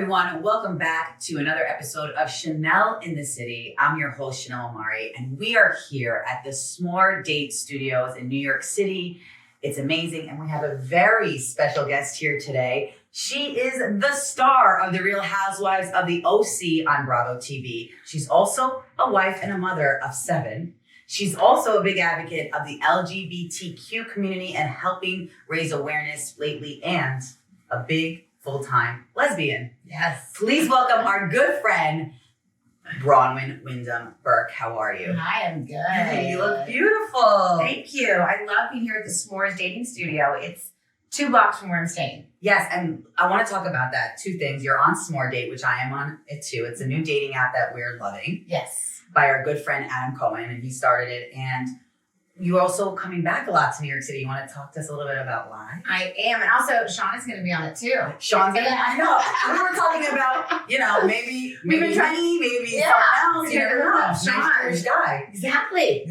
everyone. Welcome back to another episode of Chanel in the City. I'm your host, Chanel Omari, and we are here at the S'more Date Studios in New York City. It's amazing, and we have a very special guest here today. She is the star of the Real Housewives of the OC on Bravo TV. She's also a wife and a mother of 7. She's also a big advocate of the LGBTQ community and helping raise awareness lately, and a big full-time lesbian. Yes. Please welcome our good friend, Braunwyn Windham Burke. How are you? Hi, I'm good. You look beautiful. Thank you. I love being here at the S'mores Dating Studio. It's 2 blocks from where I'm staying. Yes, and I want to talk about that. 2 things. You're on S'more Date, which I am on it too. It's a new dating app that we're loving. Yes. By our good friend Adam Cohen, and he started it. And you're also coming back a lot to New York City. You want to talk to us a little bit about why? I am. And also, Sean is going to be on it too. Sean's going to, I know. We were talking about, maybe We've been trying, maybe someone else. You never know. Sean. Nice Jewish guy. Exactly.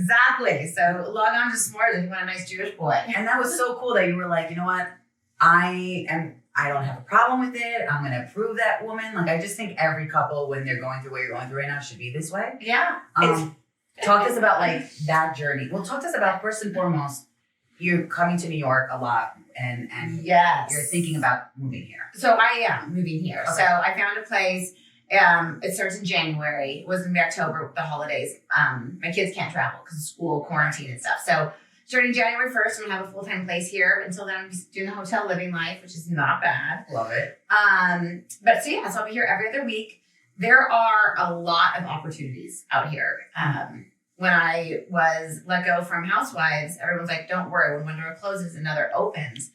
So log on to S'mores if you want a nice Jewish boy. And that was so cool that you were like, you know what? I don't have a problem with it. I'm going to approve that woman. Like, I just think every couple, when they're going through what you're going through right now, should be this way. Yeah. Talk to us about that journey. Well, talk to us about, first and foremost, you're coming to New York a lot and yes, you're thinking about moving here. So I am moving here. Okay. So I found a place. It starts in January. It was in October with the holidays. My kids can't travel because of school, quarantine and stuff. So starting January 1st, I'm going to have a full-time place here. Until then, I'm just doing the hotel living life, which is not bad. Love it. But so I'll be here every other week. There are a lot of opportunities out here. When I was let go from Housewives, everyone's like, don't worry, when one door closes, another opens.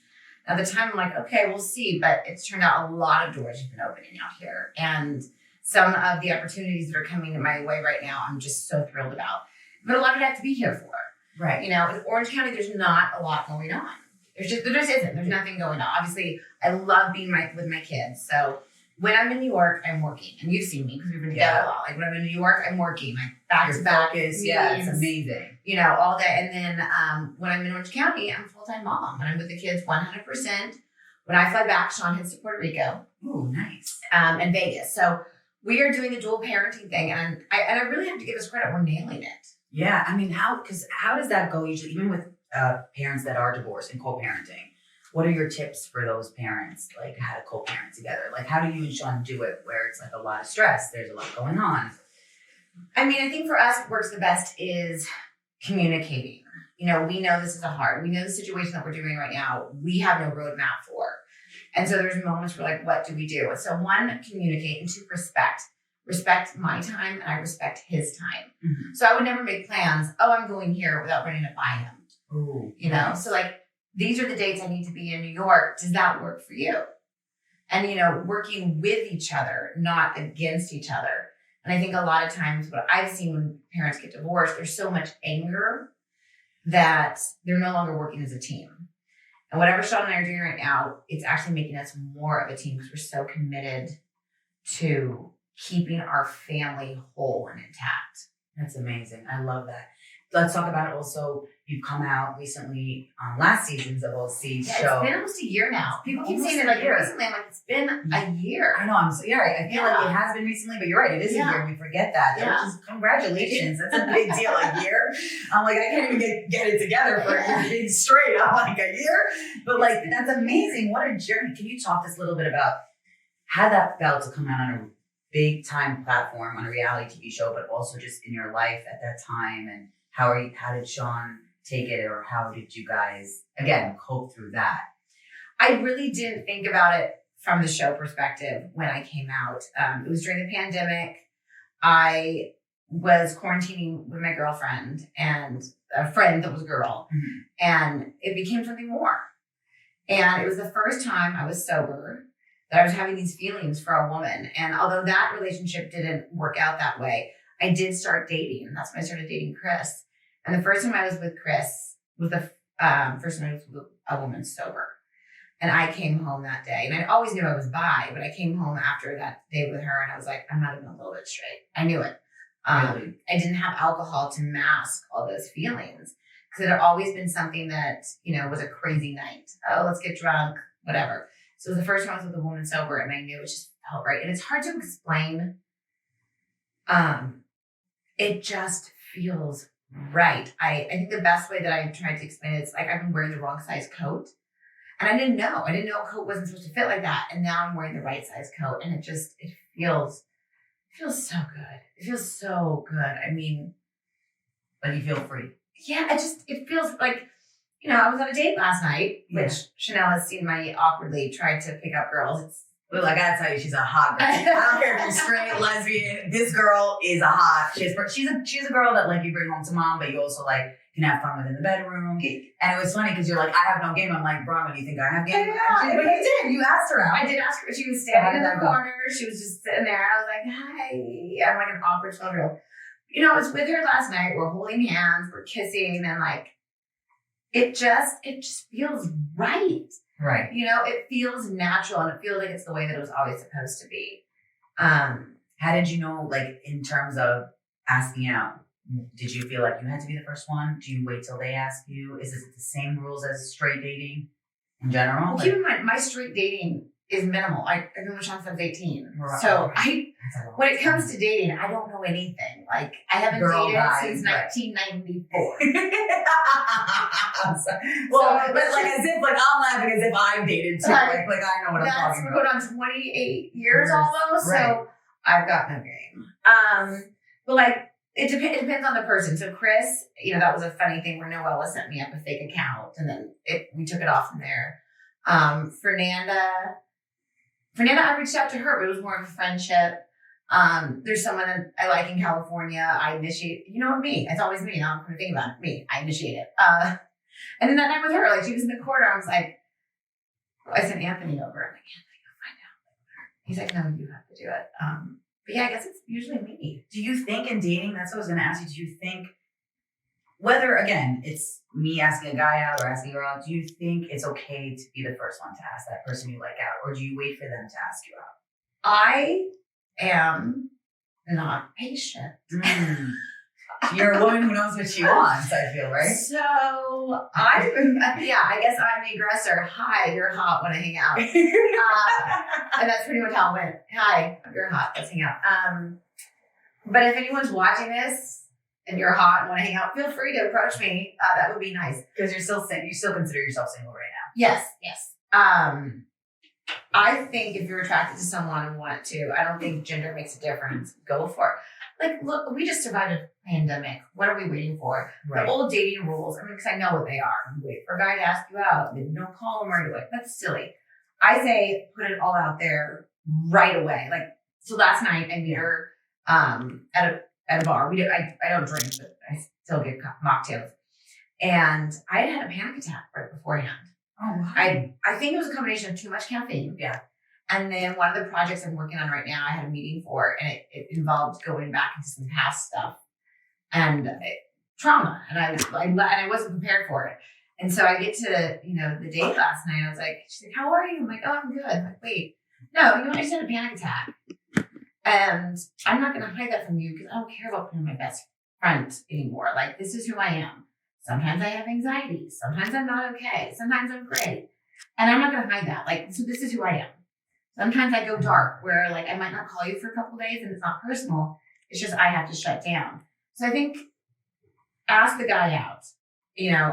At the time, I'm like, okay, we'll see. But it's turned out a lot of doors have been opening out here. And some of the opportunities that are coming my way right now, I'm just so thrilled about. But a lot of it I have to be here for. Right. In Orange County, there's not a lot going on. There just isn't. There's nothing going on. Obviously, I love being with my kids. So when I'm in New York, I'm working. And you've seen me because we've been together a lot. Like when I'm in New York, I'm working. Like back-to-back meetings. Yeah, it's amazing. All day. And then when I'm in Orange County, I'm a full-time mom. And I'm with the kids 100%. When I fly back, Sean heads to Puerto Rico. Ooh, nice. And Vegas. So we are doing the dual parenting thing. And I really have to give us credit. We're nailing it. Yeah, I mean, how does that go usually, even with parents that are divorced and co-parenting? What are your tips for those parents, like how to co-parent together? Like, how do you and Sean do it where it's like a lot of stress, there's a lot going on? I mean, I think for us, what works the best is communicating. We know this is we know the situation that we're doing right now, we have no roadmap for. And so there's moments where like, what do we do? So 1, communicate, and 2, respect. Respect my time and I respect his time. Mm-hmm. So I would never make plans, I'm going here without running it by him. Ooh, So like, these are the dates I need to be in New York. Does that work for you? And, working with each other, not against each other. And I think a lot of times what I've seen when parents get divorced, there's so much anger that they're no longer working as a team. And whatever Sean and I are doing right now, it's actually making us more of a team because we're so committed to keeping our family whole and intact. That's amazing. I love that. Let's talk about also, you've come out recently on last season's of OC show. It's been almost a year now. People keep saying it like recently. I'm like, it's been a year. I know. You're right. I feel like it has been recently, but you're right. It is a year. We forget that. Yeah. Congratulations. That's a big deal. A year. I'm like, I can't even get it together for a year straight. I'm like, a year? But like, that's amazing. What a journey. Can you talk to us a little bit about how that felt to come out on a big time platform, on a reality TV show, but also just in your life at that time, and how did Sean take it, or how did you guys, again, cope through that? I really didn't think about it from the show perspective when I came out. It was during the pandemic. I was quarantining with my girlfriend and a friend that was a girl, and it became something more. And it was the first time I was sober that I was having these feelings for a woman. And although that relationship didn't work out that way, I did start dating. And that's when I started dating Chris. And the first time I was with Chris was the first time I was with a woman sober. And I came home that day. And I always knew I was bi, but I came home after that day with her and I was like, I'm not even a little bit straight. I knew it. Really? I didn't have alcohol to mask all those feelings because it had always been something that, was a crazy night. Oh, let's get drunk, whatever. So it was the first time I was with a woman sober and I knew it just felt right. And it's hard to explain. It just feels right. I think the best way that I tried to explain it is like I've been wearing the wrong size coat. And I didn't know. I didn't know a coat wasn't supposed to fit like that. And now I'm wearing the right size coat. And it feels so good. It feels so good. I mean, Like you feel free. yeah, it feels like, I was on a date last night, which Chanel has seen my awkwardly tried to pick up girls. Well, I gotta tell you, she's a hot girl. I don't care if you're straight, lesbian. This girl is a hot. She's a girl that like you bring home to mom, but you also like can have fun with in the bedroom. And it was funny because you're like, I have no game. I'm like, Braunwyn, do you think I have game? Yeah, But you did. You asked her out. I did ask her. She was standing in the corner. She was just sitting there. I was like, hi. I'm like an awkward 12-year-old. I was with her last night. We're holding hands. We're kissing. And like, it just feels right. Right. It feels natural and it feels like it's the way that it was always supposed to be. How did you know, like, in terms of asking out, did you feel like you had to be the first one? Do you wait till they ask you? Is it the same rules as straight dating in general? Well, keep in mind, my straight dating is minimal. I've been with Sean since 18. Right. So when it comes to dating, I don't know anything. Like, I haven't dated since 1994. But like as if like I'm laughing as if I've dated too. Like I know what I'm talking about. We're going on 28 years almost. Right. So I've got no game. But like it depends on the person. So Chris, that was a funny thing where Noella sent me up a fake account and then we took it off from there. Fernanda, I reached out to her, but it was more of a friendship. There's someone that I like in California. I initiate, me. It's always me. Now I'm going to think about it. Me. I initiate it. And then that night with her, like she was in the corner. I was like, I sent Anthony over. I'm like, Anthony, go find out. He's like, no, you have to do it. But yeah, I guess it's usually me. Do you think in dating, that's what I was going to ask you, do you think, whether, again, it's me asking a guy out or asking a girl out, do you think it's okay to be the first one to ask that person you like out? Or do you wait for them to ask you out? I am not patient. You're a woman who knows what she wants, I feel, right? So I guess I'm the aggressor. Hi, you're hot, want to hang out. And that's pretty much how it went. Hi, you're hot, let's hang out. But if anyone's watching this and you're hot and want to hang out, feel free to approach me. That would be nice. Because you still consider yourself single right now. Yes. I think if you're attracted to someone and want to, I don't think gender makes a difference. Go for it. Like, look, we just survived a pandemic. What are we waiting for? Right. The old dating rules, because I know what they are. You wait for a guy to ask you out. Then don't call him right away. That's silly. I say put it all out there right away. Like, so last night I meet her at a bar. I don't drink, but I still get mocktails. And I had a panic attack right beforehand. Oh, wow. I think it was a combination of too much caffeine. Yeah. And then one of the projects I'm working on right now, I had a meeting for, and it involved going back into some past stuff and trauma. And I wasn't prepared for it. And so I get to, the date last night. I was like, she's like, how are you? I'm like, oh, I'm good. I'm like, wait, no, I just had a panic attack. And I'm not going to hide that from you because I don't care about being my best friend anymore. Like, this is who I am. Sometimes I have anxiety. Sometimes I'm not okay. Sometimes I'm great. And I'm not going to hide that. Like, so this is who I am. Sometimes I go dark where like I might not call you for a couple of days and it's not personal. It's just I have to shut down. So I think ask the guy out,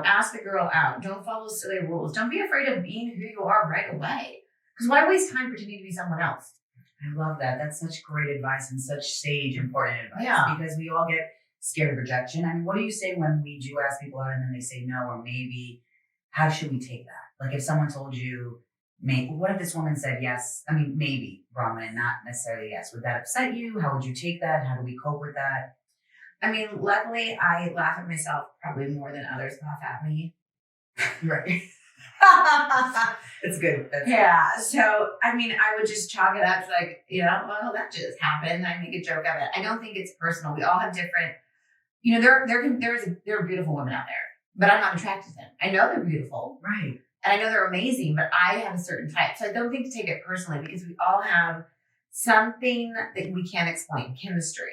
ask the girl out. Don't follow silly rules. Don't be afraid of being who you are right away. Because why waste time pretending to be someone else? I love that. That's such great advice and such sage, important advice. Yeah. Because we all get scared of rejection. I mean, what do you say when we do ask people out and then they say no, or maybe how should we take that? Like if someone told you, what if this woman said yes? I mean, maybe, Braunwyn, and not necessarily yes. Would that upset you? How would you take that? How do we cope with that? I mean, luckily, I laugh at myself probably more than others laugh at me. Right. It's good. Yeah. So, I mean, I would just chalk it up to like, well, that just happened. I make a joke of it. I don't think it's personal. We all have different, there are beautiful women out there, but I'm not attracted to them. I know they're beautiful. Right. And I know they're amazing, but I have a certain type. So I don't think to take it personally because we all have something that we can't explain, chemistry.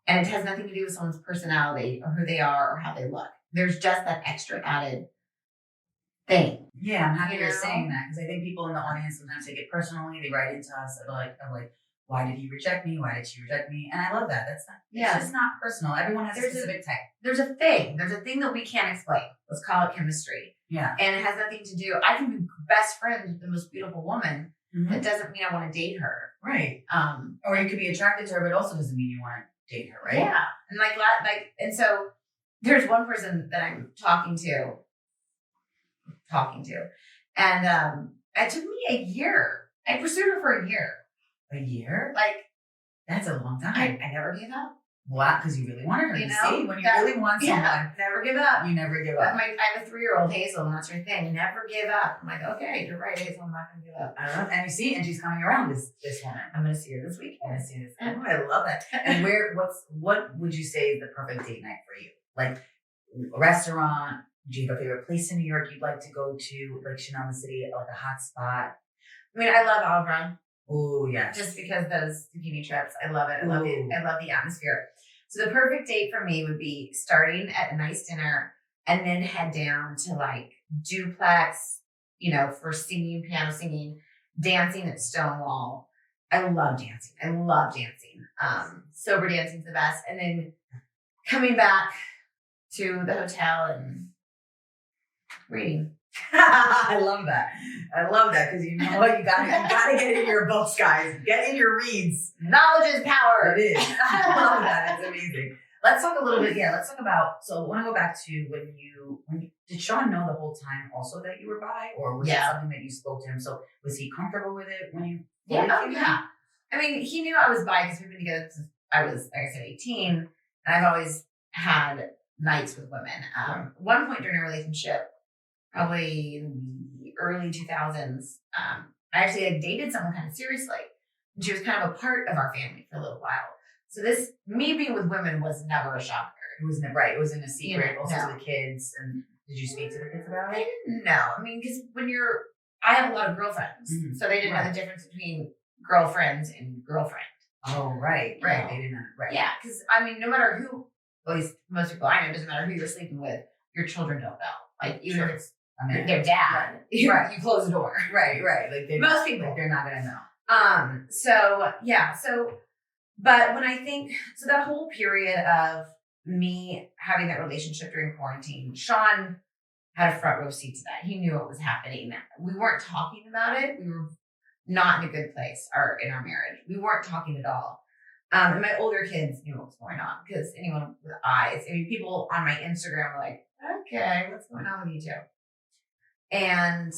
And it has nothing to do with someone's personality or who they are or how they look. There's just that extra added thing. Yeah, I'm happy You you're know? saying that because I think people in the audience sometimes take it personally. They write into us of like, why did he reject me? Why did she reject me? And I love that. That's not. Yeah. It's just not personal. Everyone has a specific type. There's a thing. There's a thing that we can't explain. Let's call it chemistry. Yeah. And it has nothing to do. I can be best friends with the most beautiful woman. Mhm. That doesn't mean I want to date her. Right. Or you could be attracted to her, but it also doesn't mean you want to date her, right? Yeah. And and so there's one person that I'm talking to. And it took me a year. I pursued her for a year. A year? Like, that's a long time. I never gave up. Wow, because you really wanted her. You know, see, when you really want someone, never give up. you never give up. I have a 3-year-old Hazel, and that's her thing. Never give up. I'm like, okay, you're right, Hazel. I'm not going to give up. I love, and you see, and she's coming around this woman. I'm going to see her this weekend. I'm going to see this. Oh, I love that. And what would you say is the perfect date night for you? Like a restaurant? Do you have a favorite place in New York you'd like to go to? Like Chanel in the City, like a hot spot? I mean, I love Olive Run. Oh yes. Just because those zucchini trips, I love it. I love the atmosphere. So the perfect date for me would be starting at a nice dinner and then head down to like Duplex, for singing, piano singing, dancing at Stonewall. I love dancing. Sober dancing's the best. And then coming back to the hotel and reading. I love that because you know what, you gotta get in your books, guys. Get in your reads. Knowledge is power. It is. I love that. It's amazing. Let's talk a little bit. Yeah, let's talk about. So I want to go back to when did Sean know the whole time also that you were bi, or was it something that you spoke to him? So was he comfortable with it when you? Yeah. I mean, he knew I was bi because we've been together since I was, like I said, 18, and I've always had nights with women. One point during a relationship, probably in the early 2000s, I actually dated someone kind of seriously. And she was kind of a part of our family for a little while. So me being with women was never a shocker. It was right. It was in a secret, also no. to the kids. And did you speak to the kids about They it? didn't know. I mean, because I have a lot of girlfriends. Mm-hmm. So they didn't know the difference between girlfriends and girlfriend. Oh, right. Right. They didn't know. Right. Yeah. Because, I mean, no matter who, at least most people I know, it doesn't matter who you're sleeping with, your children don't know. Like, even if it's their dad, right. You close the door. Right. Like most people, they're not going to know. But when I think, so that whole period of me having that relationship during quarantine, Sean had a front row seat to that. He knew what was happening. We weren't talking about it. We were not in a good place in our marriage. We weren't talking at all. And my older kids knew what was going on because anyone with eyes, people on my Instagram were like, okay, what's going on with you two? And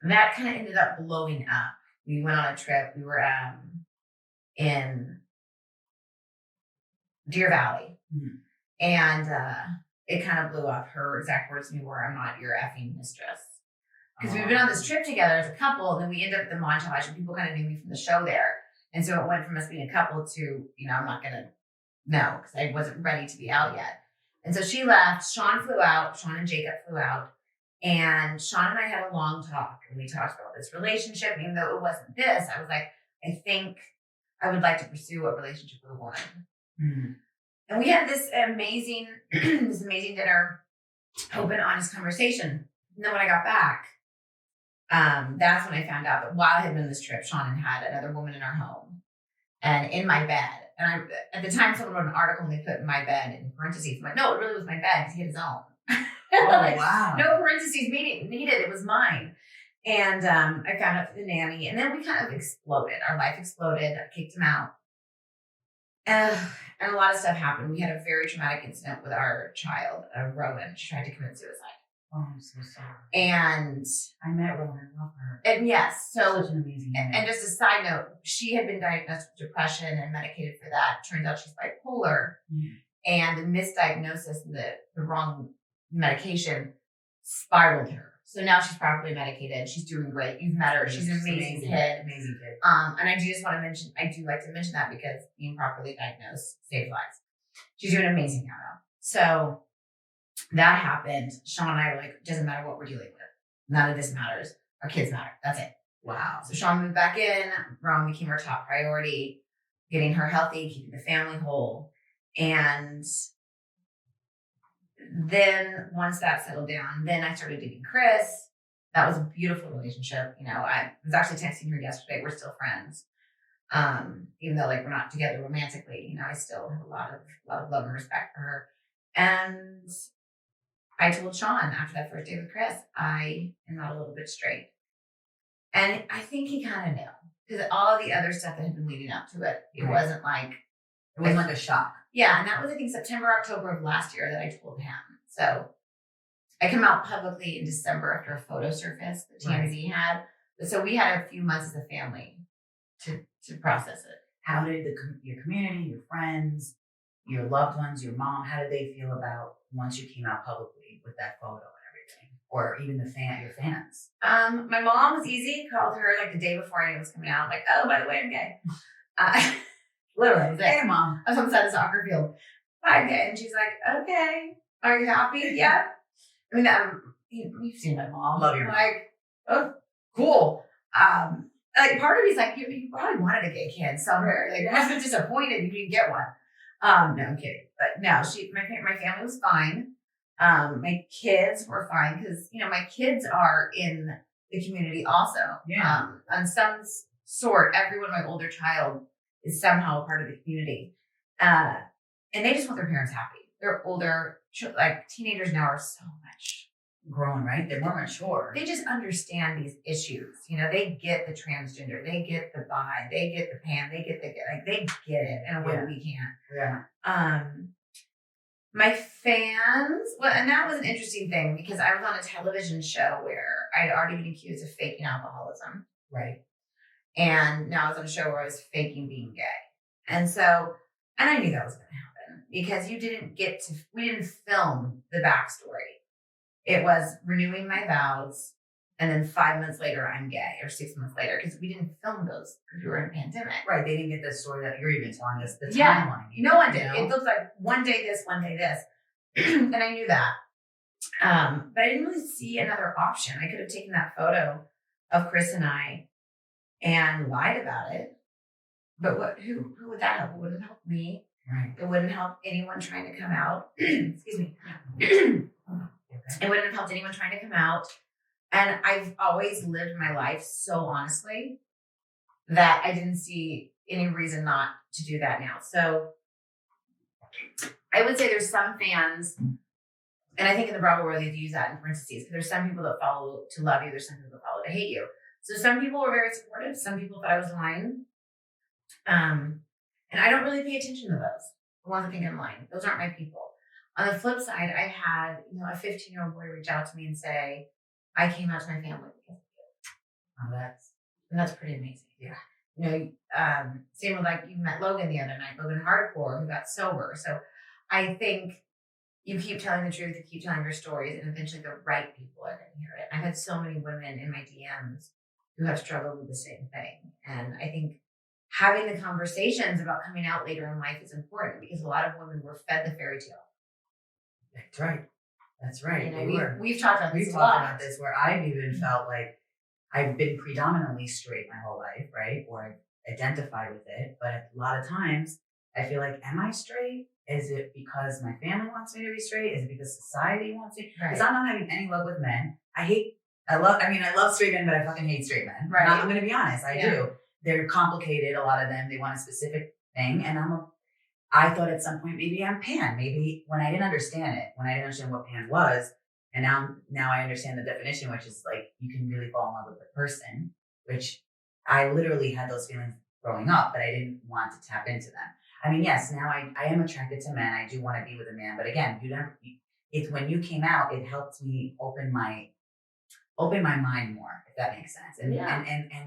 that kind of ended up blowing up. We went on a trip. We were in Deer Valley. Mm-hmm. And it kind of blew up. Her exact words to me were, "I'm not your effing mistress." Because we've been on this trip together as a couple, and then we ended up at the montage, and people kind of knew me from the show there. And so it went from us being a couple to, I'm not going to know because I wasn't ready to be out yet. And so she left. Sean flew out. Sean and Jacob flew out. And Sean and I had a long talk, and we talked about this relationship. Even though it wasn't this, I was like, I think I would like to pursue a relationship with a woman. Mm-hmm. And we had this amazing dinner, open, honest conversation. And then when I got back, that's when I found out that while I had been on this trip, Sean had another woman in our home and in my bed. And at the time, someone wrote an article and they put my bed in parentheses. I'm like, no, it really was my bed because he had his own. Oh, wow. No parentheses needed. It was mine. And I found out through the nanny. And then we kind of exploded. Our life exploded. I kicked him out. And a lot of stuff happened. We had a very traumatic incident with our child, Rowan. She tried to commit suicide. Oh, I'm so sorry. And I met Rowan. I love her. And yes, so such an amazing woman. And just a side note, she had been diagnosed with depression and medicated for that. Turns out she's bipolar, and the misdiagnosis, the wrong medication, spiraled her. So now she's properly medicated. She's doing great. You've met her. She's an amazing kid. Amazing kid. And I do like to mention that because being properly diagnosed saves lives. She's doing amazing now. So that happened. Sean and I were like, doesn't matter what we're dealing with. None of this matters. Our kids matter. That's it. Wow. So Sean moved back in. Ron became our top priority, getting her healthy, keeping the family whole. And then once that settled down, then I started dating Chris. That was a beautiful relationship. You know, I was actually texting her yesterday. We're still friends. Even though like we're not together romantically, you know, I still have a lot of love and respect for her. And I told Sean after that first date with Chris, I am not a little bit straight. And I think he kind of knew because all of the other stuff that had been leading up to it, it wasn't like a shock. Yeah, and that was I think September, October of last year that I told him. So I came out publicly in December after a photo surfaced that TMZ had. So we had a few months as a family to process it. How did your community, your friends, your loved ones, your mom, how did they feel about once you came out publicly with that photo and everything? Or even your fans? My mom was easy. Called her like the day before I knew it was coming out. Like, oh, by the way, I'm gay. Literally. Hey, Mom. I was on the side of the soccer field. I'm gay. And she's like, okay. Are you happy? Yeah. I mean, you've seen my mom. Love your mom. Like, oh, cool. Like part of me's like, you probably wanted a gay kid somewhere. Like, you must have been disappointed you didn't get one. No, I'm kidding. But no, my family was fine. My kids were fine because, you know, my kids are in the community also. Yeah. On some sort, everyone, my older child is somehow a part of the community. And they just want their parents happy. They're older, like teenagers now are so much grown, right? They're more mature. They just understand these issues. You know, they get the transgender, they get the bi, they get the pan, they get they get it in a way we can't. Yeah. My fans, well, and that was an interesting thing because I was on a television show where I'd already been accused of faking alcoholism. Right. And now I was on a show where I was faking being gay. And I knew that was going to happen because we didn't film the backstory. It was renewing my vows. And then 5 months later, I'm gay, or 6 months later, because we didn't film those because we were in a pandemic. Right. They didn't get the story that you're even telling us, the timeline. timeline. No one did. You know? It looked like one day this, one day this. And I knew that. But I didn't really see another option. I could have taken that photo of Chris and I and lied about it. But who would that help? It wouldn't help me. Right. It wouldn't help anyone trying to come out. Excuse me. It wouldn't have helped anyone trying to come out. And I've always lived my life so honestly that I didn't see any reason not to do that now. So I would say there's some fans, and I think in the Bravo world, they use that in parentheses, because there's some people that follow to love you, there's some people that follow to hate you. So some people were very supportive. Some people thought I was lying. And I don't really pay attention to those. The ones that think I'm lying. Those aren't my people. On the flip side, I had, a 15-year-old boy reach out to me and say, I came out to my family because of you. Oh, that's pretty amazing. Yeah. Same with you met Logan the other night, Logan Hardcore, who got sober. So I think you keep telling the truth, you keep telling your stories, and eventually the right people are going to hear it. I've had so many women in my DMs who have struggled with the same thing. And I think having the conversations about coming out later in life is important because a lot of women were fed the fairy tale. That's right. That's right. We've talked about this. We've talked about this where I've even felt like I've been predominantly straight my whole life, right? Or I've identified with it. But a lot of times I feel like, am I straight? Is it because my family wants me to be straight? Is it because society wants me? Because I'm not having any luck with men. I love straight men, but I fucking hate straight men. Right. I'm going to be honest. I do. They're complicated. A lot of them, they want a specific thing. And I thought at some point, maybe I'm pan. Maybe when I didn't understand what pan was. And now I understand the definition, which is like, you can really fall in love with the person, which I literally had those feelings growing up, but I didn't want to tap into them. I mean, yes, now I am attracted to men. I do want to be with a man, but again, it's when you came out, it helped me open my mind more, if that makes sense. And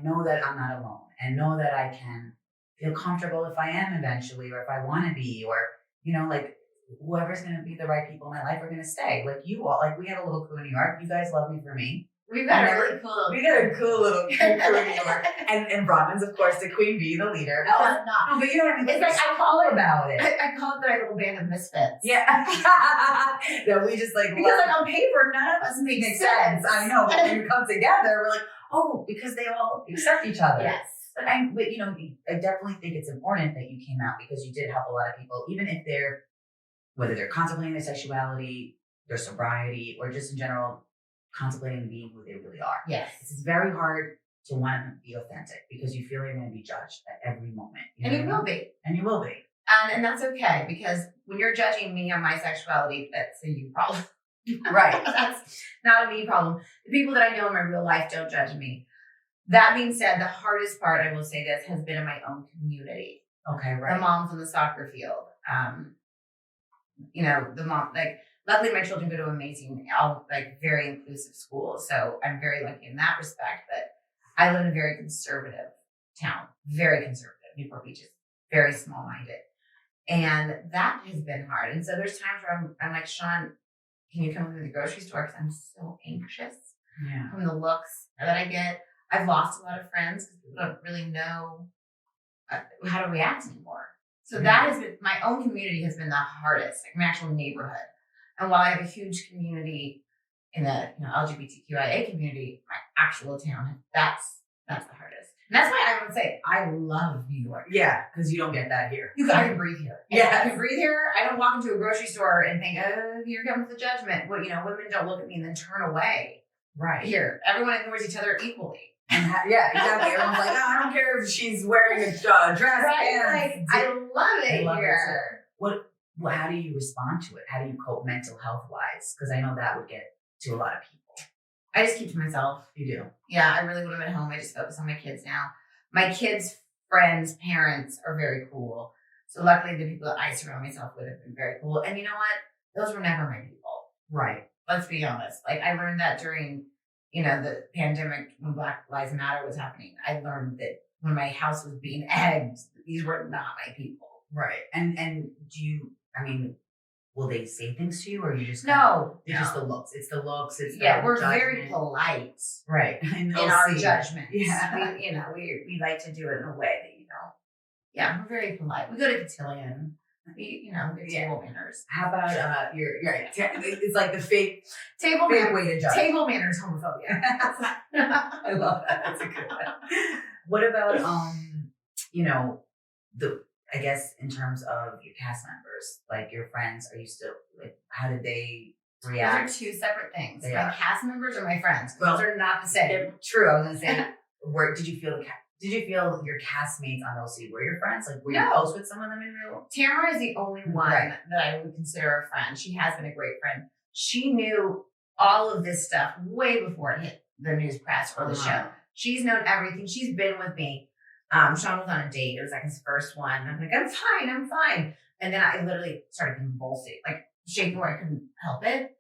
know that I'm not alone, and know that I can feel comfortable if I am eventually, or if I want to be, or, whoever's going to be the right people in my life are going to stay. Like you all, we have a little crew in New York. You guys love me for me. We've got a really cool little crew in New York. And Braunwyn's, of course, the queen bee, the leader. No, I'm not. No, but you know what I mean? It's like I call it about it. I call it the little band of misfits. Yeah. That we just because on paper, none of us make sense. I know. But when we come together, we're like, oh, because they all accept each other. Yes. But I definitely think it's important that you came out because you did help a lot of people, even if whether they're contemplating their sexuality, their sobriety, or just in general contemplating being who they really are. Yes. It's very hard to want to be authentic because you feel you're going to be judged at every moment. And you will be. And you will be. And that's okay, because when you're judging me on my sexuality, that's a you problem. Right. That's not a me problem. The people that I know in my real life don't judge me. That being said, the hardest part, I will say this, has been in my own community. Okay, right. The moms on the soccer field. The mom, luckily my children go to amazing, very inclusive schools. So I'm very lucky in that respect. But I live in a very conservative town, very conservative. Newport Beach is very small-minded. And that has been hard. And so there's times where I'm like, Sean, can you come to the grocery store? Because I'm so anxious from the looks that I get. I've lost a lot of friends because people don't really know how to react anymore. So that has been, my own community has been the hardest, like my actual neighborhood. And while I have a huge community in the LGBTQIA community, my actual town, that's the hardest. And that's why I would say I love New York. Yeah, because you don't get that here. I can breathe here. Yeah, I can breathe here. I don't walk into a grocery store and think, oh, here comes the judgment. Well, women don't look at me and then turn away. Right. Here, everyone ignores each other equally. Yeah, exactly. Everyone's like, oh, I don't care if she's wearing a dress. Right. I love it here. How do you respond to it? How do you cope mental health wise? Because I know that would get to a lot of people. I just keep to myself. You do? Yeah, I really, when I'm at home, I just focus on my kids now. My kids' friends, parents are very cool. So luckily the people that I surround myself with have been very cool. And you know what? Those were never my people. Right. Let's be honest. I learned that during, the pandemic when Black Lives Matter was happening. I learned that when my house was being egged, these were not my people. Right. And do you, will they say things to you, or you just just the looks? It's the looks. It's we're judgment. very polite, right? In our judgment. Yeah, we like to do it in a way that we're very polite. We go to cotillion. We table manners. How about you're right? It's like the fake table way to judge. Table manners homophobia. I love that. That's a good one. What about I guess in terms of your cast members, like your friends, are you still how did they react? Those are two separate things. My cast members or my friends. Well, those are not the same. True. I was gonna say, did you feel your castmates on OC were your friends? Like, were you close with some of them in real? Tamara is the only one that I would consider a friend. She has been a great friend. She knew all of this stuff way before it hit the news press or the show. She's known everything. She's been with me. Sean was on a date. It was his first one. I'm like, I'm fine. And then I literally started convulsing, shaking where I couldn't help it.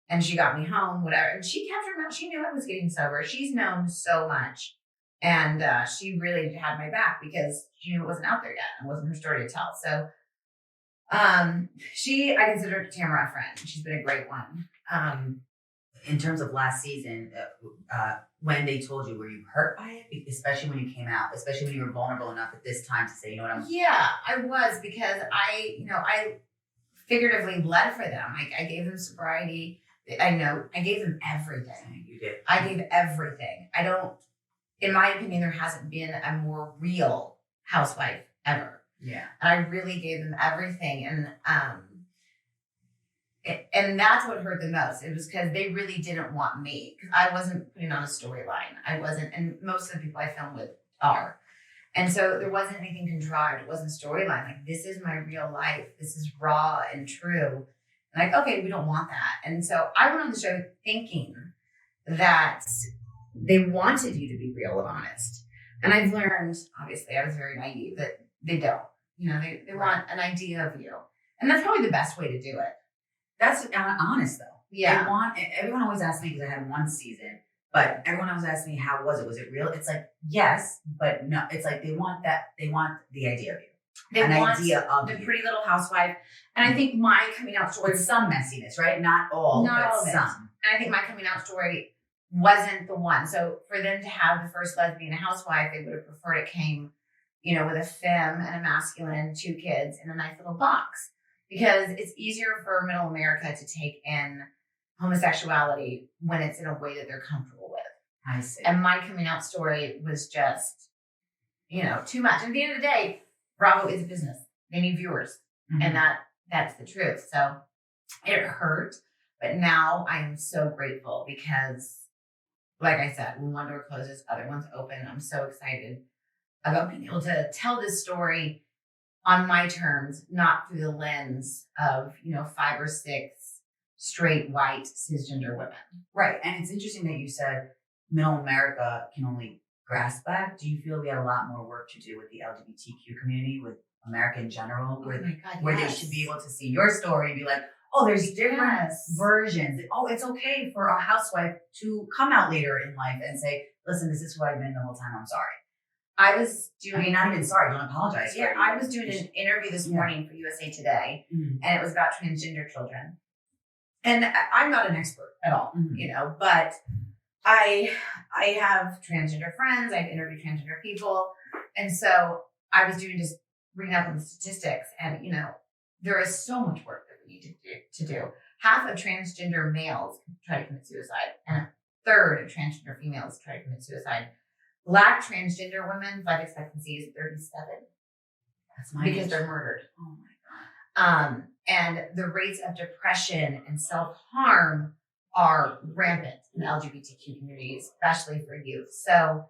And she got me home, whatever. And she kept her mouth. She knew I was getting sober. She's known so much. And she really had my back because she knew it wasn't out there yet. It wasn't her story to tell. So I consider Tamara a friend. She's been a great one. In terms of last season, when they told you, were you hurt by it? Especially when you came out, especially when you were vulnerable enough at this time to say, Yeah, I was, because I figuratively led for them. I gave them sobriety. I gave them everything. You did. I gave everything. In my opinion, there hasn't been a more real housewife ever. Yeah. And I really gave them everything. And that's what hurt the most. It was because they really didn't want me, because I wasn't putting on a storyline. I wasn't, and most of the people I film with are. And so there wasn't anything contrived. It wasn't a storyline. This is my real life. This is raw and true. And okay, we don't want that. And so I went on the show thinking that they wanted you to be real and honest. And I've learned, obviously, I was very naive, that they don't. They want an idea of you. And that's probably the best way to do it. That's honest, though. Yeah. Everyone always asks me, because I had one season, but everyone always asks me, how was it? Was it real? It's yes, but no. It's they want the idea of you. They want idea of the you. pretty little housewife. And I think my coming out story with some messiness, right? Not all, but all of it. some. And I think my coming out story wasn't the one. So for them to have the first lesbian housewife, they would have preferred it came, with a femme and a masculine, 2 kids in a nice little box. Because it's easier for middle America to take in homosexuality when it's in a way that they're comfortable with. I see. And my coming out story was just, too much. And at the end of the day, Bravo is a business. They need viewers. Mm-hmm. And that's the truth. So it hurt. But now I am so grateful because, like I said, when one door closes, other ones open. I'm so excited about being able to tell this story on my terms, not through the lens of, 5 or 6 straight white cisgender women. Right. And it's interesting that you said middle America can only grasp that. Do you feel we have a lot more work to do with the LGBTQ community, with America in general, where they should be able to see your story and be like, oh, there's different versions. Oh, it's okay for a housewife to come out later in life and say, listen, this is who I've been the whole time. I'm sorry. I was doing, not even sorry, don't apologize. Yeah, I was doing an interview this morning for USA Today, and it was about transgender children. And I'm not an expert at all, but I have transgender friends. I've interviewed transgender people. And so I was just reading up on the statistics, and, there is so much work that we need to do. Half of transgender males try to commit suicide, and a third of transgender females try to commit suicide. Black transgender women's life expectancy is 37. That's my because they're murdered. Oh my God. And the rates of depression and self-harm are rampant in the LGBTQ community, especially for youth. So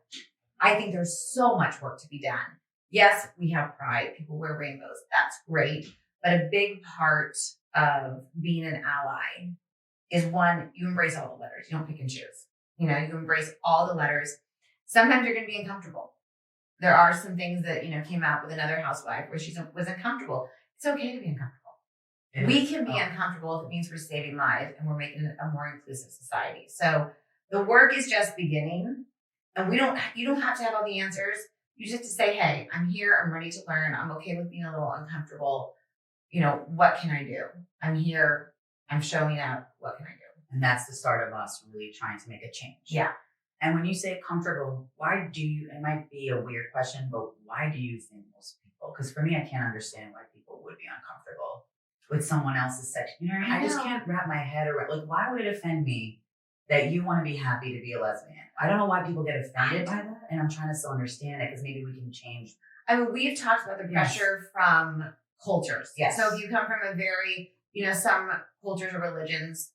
I think there's so much work to be done. Yes, we have pride. People wear rainbows. That's great. But a big part of being an ally is, one, you embrace all the letters. You don't pick and choose. You embrace all the letters. Sometimes you're going to be uncomfortable. There are some things that, came out with another housewife where she was uncomfortable. It's okay to be uncomfortable. We can be uncomfortable if it means we're saving lives and we're making it a more inclusive society. So the work is just beginning, and you don't have to have all the answers. You just have to say, hey, I'm here. I'm ready to learn. I'm okay with being a little uncomfortable. What can I do? I'm here. I'm showing up. What can I do? And that's the start of us really trying to make a change. Yeah. And when you say comfortable, it might be a weird question, but why do you think most people, because for me, I can't understand why people would be uncomfortable with someone else's sex. You know what I mean? I just can't wrap my head around, why would it offend me that you want to be happy to be a lesbian? I don't know why people get offended by that. And I'm trying to still understand it, because maybe we can change. I mean, we've talked about the pressure from cultures. Yes. So if you come from a very, some cultures or religions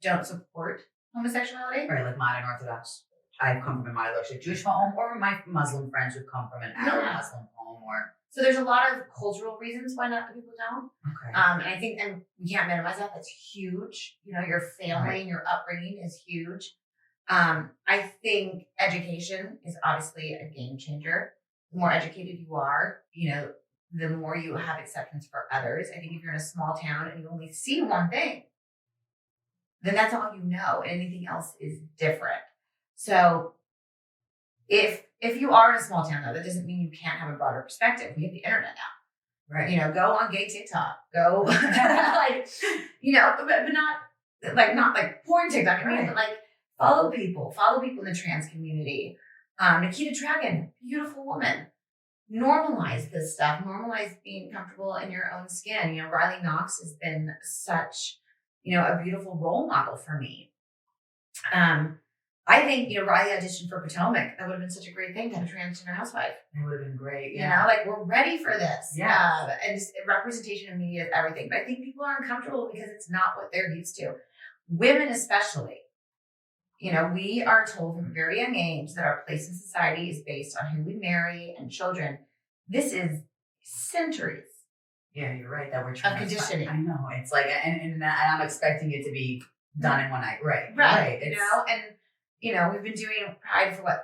don't support homosexuality. Right, like modern Orthodox. I come from a modern Orthodox Jewish home, or my Muslim friends who come from an Arab Muslim home, or. So there's a lot of cultural reasons why not people don't. Okay. And I think, and we can't minimize that. That's huge. Your family and your upbringing is huge. I think education is obviously a game changer. The more educated you are, the more you have acceptance for others. I think if you're in a small town and you only see one thing, then that's all you know. Anything else is different. So if you are in a small town, though, that doesn't mean you can't have a broader perspective. We have the internet now. Right. Go on gay TikTok. Go but not like porn TikTok. I mean, but follow people in the trans community. Nikita Dragon, beautiful woman. Normalize this stuff. Normalize being comfortable in your own skin. Riley Knox has been such, a beautiful role model for me. I think, Riley auditioned for Potomac. That would have been such a great thing to have a transgender housewife. It would have been great. Yeah. We're ready for this. Yeah. And just representation in media is everything. But I think people are uncomfortable because it's not what they're used to. Women especially. We are told from a very young age that our place in society is based on who we marry and children. This is centuries. Yeah, you're right. That we're trying of conditioning. I know. It's and I'm expecting it to be done in one night. Right. And we've been doing Pride for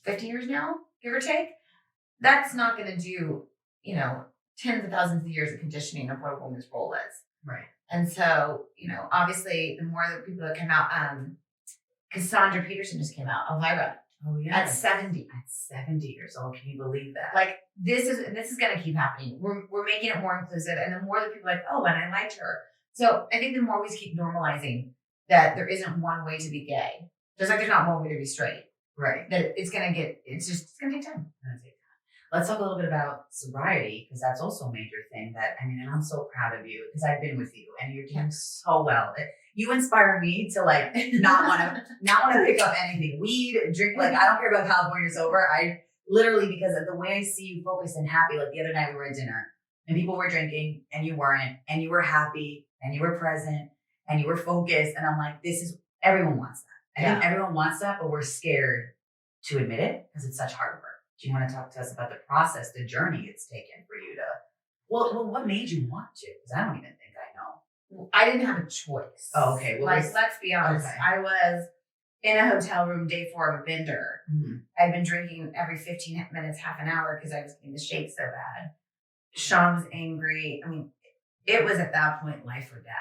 50 years now, give or take. That's not going to do, tens of thousands of years of conditioning of what a woman's role is. Right. And so, obviously, the more the people that come out, Cassandra Peterson just came out, Elvira. Oh yeah. At 70. At 70 years old. Can you believe that? This is going to keep happening. We're making it more inclusive. And the more that people are like, oh, and I liked her. So I think the more we keep normalizing that there isn't one way to be gay. Just like there's not one way to be straight. Right. That it's going to take time. Let's talk a little bit about sobriety, because that's also a major thing and I'm so proud of you, because I've been with you and you're doing so well. You inspire me to not want to pick up anything. Weed, drink, I don't care about California sober. I literally, because of the way I see you focused and happy, the other night we were at dinner and people were drinking and you weren't, and you were happy and you were present. and you were focused. And I'm like, everyone wants that. I think everyone wants that, but we're scared to admit it because it's such hard work. Do you want to talk to us about the process, the journey it's taken for you to, well, what made you want to? Because I don't even think I know. I didn't have a choice. Oh, okay. Well, let's be honest. Okay. I was in a hotel room day 4 of a bender. Mm-hmm. I'd been drinking every 15 minutes, half an hour because I was getting the shakes so bad. Sean was angry. I mean, it was at that point life or death.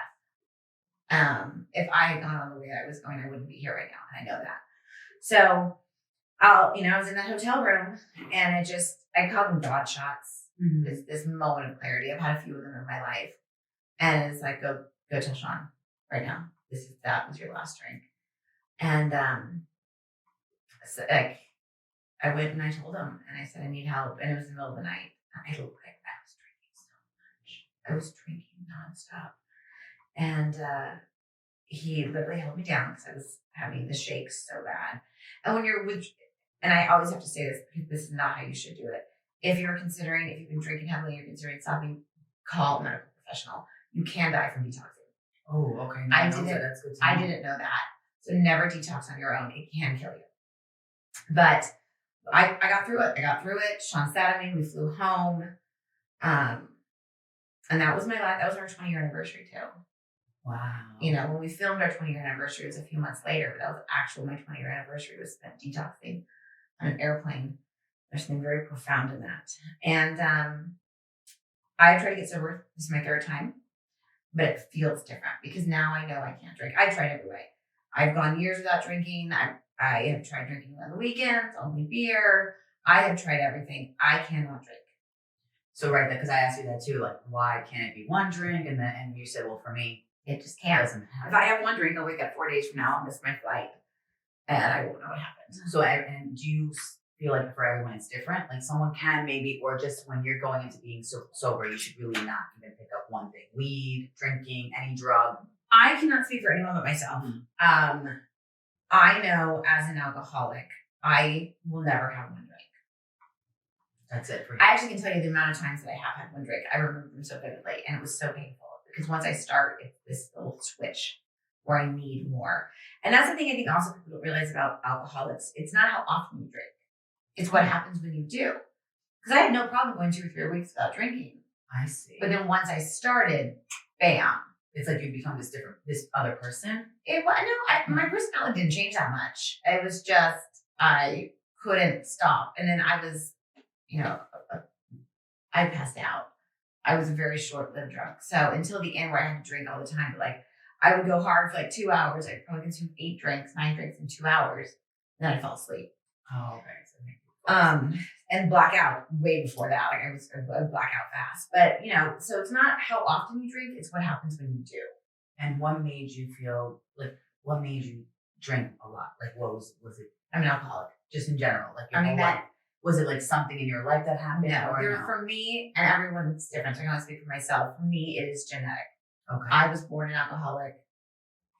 If I had gone on the way I was going, I wouldn't be here right now, and I know that. So, I was in that hotel room, and I call them God shots. Mm-hmm. This moment of clarity. I've had a few of them in my life, and it's like, go tell Sean right now. That was your last drink, and so like I went and I told him, and I said I need help, and it was the middle of the night. I looked like I was drinking so much. I was drinking nonstop, and he literally held me down because I was having the shakes so bad. And when you're and I always have to say this because this is not how you should do it. If you've been drinking heavily, you're considering stopping, call a medical professional. You can die from detoxing. Oh, okay. No, That's good to know. I didn't know that. So never detox on your own. It can kill you. But I got through it. Sean sat at me. We flew home. And that was our 20-year anniversary too. Wow. When we filmed our 20-year anniversary, it was a few months later, but that was actually my 20-year anniversary was spent detoxing on an airplane. There's something very profound in that. And I tried to get sober. This is my 3rd time, but it feels different because now I know I can't drink. I tried every way. I've gone years without drinking. I have tried drinking on the weekends, only beer. I have tried everything. I cannot drink. So right, because I asked you that too, like why can't it be one drink? And you said, well, for me, it just can't. If I have one drink, I'll wake up 4 days from now, I'll miss my flight, and I won't know what happened. So, and do you feel like for everyone it's different? Like someone can maybe, or just when you're going into being sober, you should really not even pick up one thing: weed, drinking, any drug. I cannot speak for anyone but myself. Mm-hmm. I know as an alcoholic, I will never have one drink. That's it for you. I actually can tell you the amount of times that I have had one drink. I remember them so vividly, and it was so painful because once I start, it's this little switch where I need more. And that's the thing I think also people don't realize about alcoholics. It's not how often you drink. It's what happens when you do. Because I had no problem going 2 or 3 weeks without drinking. I see. But then once I started, bam. It's like you become this other person. My personality didn't change that much. It was just, I couldn't stop. And then I was, I passed out. I was a very short-lived drunk. So until the end where I had to drink all the time, but like I would go hard for like 2 hours. I'd probably consume 9 drinks in 2 hours. And then I fell asleep. Oh, okay. And black out way before that. Like I would black out fast. But, so it's not how often you drink, it's what happens when you do. And what made you drink a lot? Like what was it? I'm an alcoholic. Just in general. Like was it like something in your life that happened? No, for me, and everyone's different. So I can only speak for myself. For me, it is genetic. Okay. I was born an alcoholic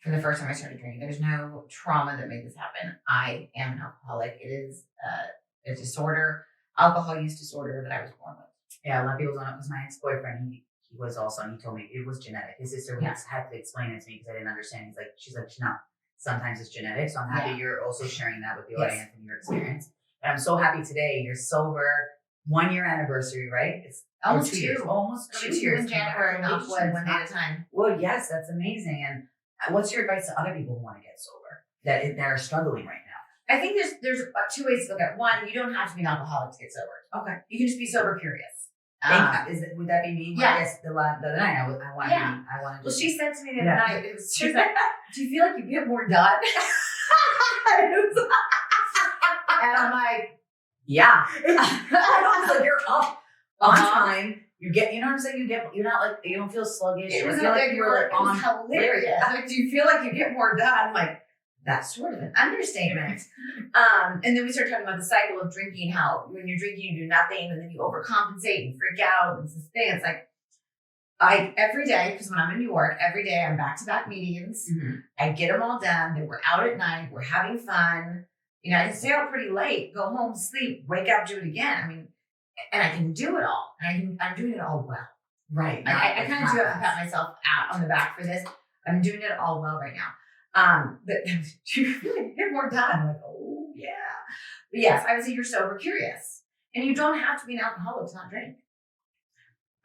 from the first time I started drinking. There's no trauma that made this happen. I am an alcoholic. It is a disorder, alcohol use disorder that I was born with. Yeah, a lot of people don't know because my ex-boyfriend, he was also, and he told me it was genetic. His sister had to explain it to me because I didn't understand. She's like, no, sometimes it's genetic. So I'm happy you're also sharing that with the audience and your experience. And I'm so happy today you're sober. 1 year anniversary, right? It's almost 2 years. Almost 2 years. In January, not one day at a time. Well, yes, that's amazing. And what's your advice to other people who want to get sober that are struggling right now? I think there's 2 ways to look at it. One, you don't have to be an alcoholic to get sober. Okay. You can just be sober curious. Would that be me? Yeah. Yes. The other night I want to. Well, she said to me the other night, she was like, "Do you feel like you get more done?" And I'm like, yeah. I was like, you're up on time. You know what I'm saying? You're not like, you don't feel sluggish. It was like you were like on hilarious. Like, do you feel like you get more done? I'm like, that's sort of an understatement. And then we started talking about the cycle of drinking, how when you're drinking, you do nothing, and then you overcompensate and freak out. And it's this thing. It's like, every day, because when I'm in New York, every day I'm back-to-back meetings. Mm-hmm. I get them all done. Then we're out at night. We're having fun. I can stay out pretty late, go home, sleep, wake up, do it again. I mean, and I can do it all. And I'm doing it all well. Right. I kind of do have to pat myself on the back for this. I'm doing it all well right now. But you really get more done. I'm like, oh yeah. But yes, I would say you're sober curious. And you don't have to be an alcoholic to not drink.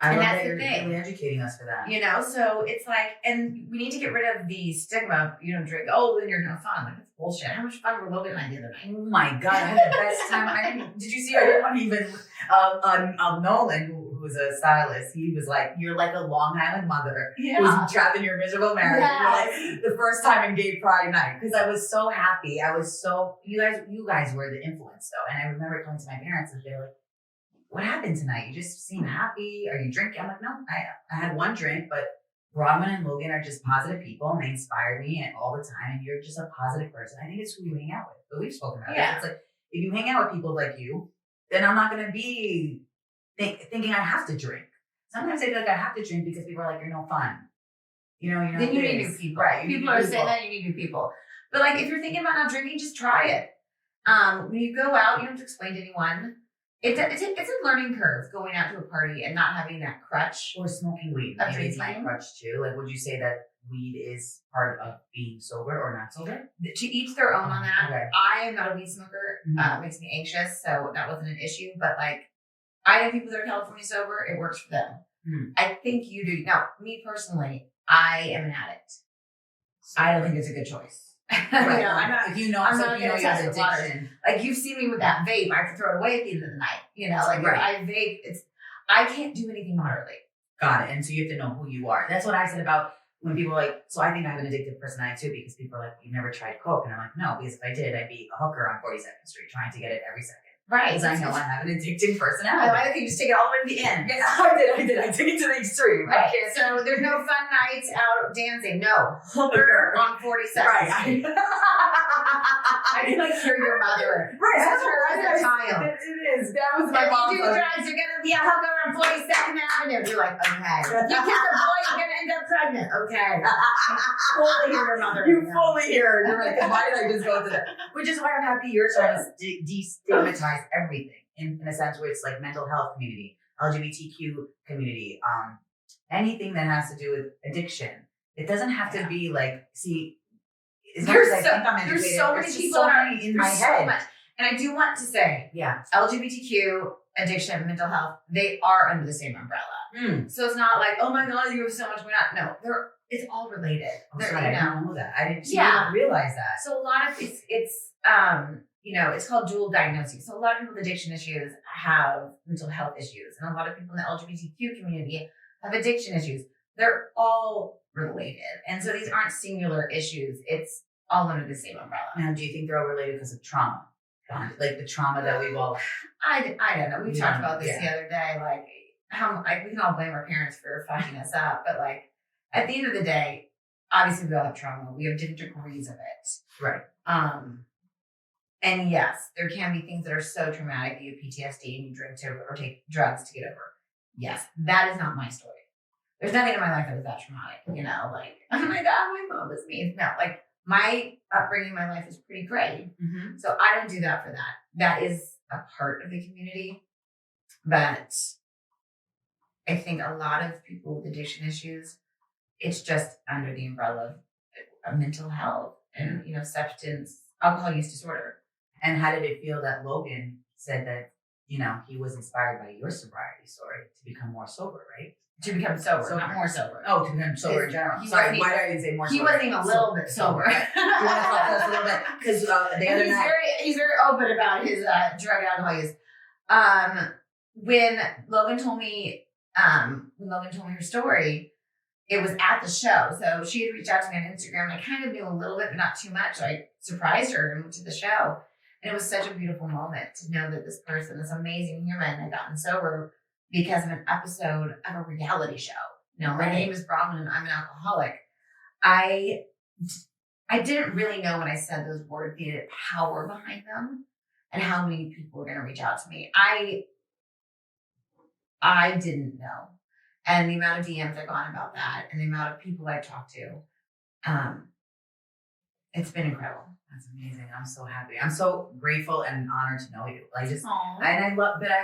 I love that you're really educating us for that. You know, so it's like, and we need to get rid of the stigma of, you don't drink, oh, then you're no fun. Like, that's bullshit. How much fun were Logan and I the other night? Oh my God, I had the best time. Did you see, I didn't want to even, Nolan, who's a stylist, he was like, you're like a Long Island mother who's trapped in your miserable marriage. Yes. You're like the first time in gay pride night. Because I was so happy. You guys were the influence though. And I remember coming to my parents and they're like, what happened tonight? You just seem happy. Are you drinking? I'm like, no, I had one drink, but Braunwyn and Logan are just positive people and they inspire me all the time. And you're just a positive person. I think it's who you hang out with. But we've spoken about it. It's like, if you hang out with people like you, then I'm not going to be thinking I have to drink. Sometimes I feel like I have to drink because people are like, you're no fun. You know, then you need new people. Right. People are saying that you need new people. But like, if you're thinking about not drinking, just try it. When you go out, you don't have to explain to anyone. It's a learning curve going out to a party and not having that crutch. Or smoking weed. Maybe it's my crutch too. Like, would you say that weed is part of being sober or not sober? To each their own on that. Okay. I am not a weed smoker. It makes me anxious, so that wasn't an issue. But like, I know people that are California sober. It works for them. I think you do. Now, me personally, I am an addict. I don't think it's a good choice. Right. I'm not. You have addiction. Like, you've seen me with that vape. I have to throw it away at the end of the night. You know, like if I vape, I can't do anything moderately. Got it. And so you have to know who you are. That's what I said about when people are like, so I think I have an addictive personality too, because people are like, you've never tried Coke. And I'm like, no, because if I did, I'd be a hooker on 42nd Street trying to get it every second. Right. Because I know I have an addicting personality. I think you just take it all the way to the end. Yeah, I did. I took it to the extreme. Right. So there's no fun nights out dancing. No. Hooker on 42nd Right. Street. I can like hear your mother. Right. That's her as a child. It is. That was my mom. If you do drugs, you're going to be a hooker on 42nd Avenue. You're like, okay. You kiss a boy, you're going to end up pregnant. Okay. Fully hear your mother. You fully hear her. You're like, why did I just go to that? Which is why I'm happy you're trying to destigmatize everything in a sense where it's like mental health community, LGBTQ community, anything that has to do with addiction. It doesn't have to be like, see, there's so many people in my head. And I do want to say, LGBTQ, addiction, mental health, they are under the same umbrella. So it's not like, oh my God, you have so much going on. No, it's all related. I didn't know that. I didn't realize that. So a lot of it's it's called dual diagnosis. So a lot of people with addiction issues have mental health issues. And a lot of people in the LGBTQ community have addiction issues. They're all related. And so these aren't singular issues. It's all under the same umbrella. Now, do you think they're all related because of trauma? Like the trauma that we've all... I don't know. We talked about this the other day. Like, we can all blame our parents for fucking us up. But like, at the end of the day, obviously we all have trauma. We have different degrees of it. Right. And yes, there can be things that are so traumatic, you have PTSD and you drink or take drugs to get over. Yes, that is not my story. There's nothing in my life that was that traumatic, like, oh my God, my mom was mean. No, like, my upbringing in my life is pretty great. So I don't do that for that. That is a part of the community. But I think a lot of people with addiction issues, it's just under the umbrella of mental health and, alcohol use disorder. And how did it feel that Logan said that, he was inspired by your sobriety story to become more sober, right? To become sober, not more sober. Oh, to become sober in general. Sorry, why did I say more sober? He wasn't even a little bit sober. You want to talk to us a little bit? Because the other night... He's very open about his drug and alcohol use. When Logan told me her story, it was at the show. So she had reached out to me on Instagram. And I kind of knew a little bit, but not too much. So I surprised her and went to the show. And it was such a beautiful moment to know that this person, this amazing human, had gotten sober because of an episode of a reality show. My name is Braunwyn and I'm an alcoholic. I didn't really know when I said those words the power behind them and how many people were going to reach out to me. I didn't know. And the amount of DMs I've gotten about that and the amount of people I've talked to, it's been incredible. That's amazing. I'm so happy. I'm so grateful and honored to know you. I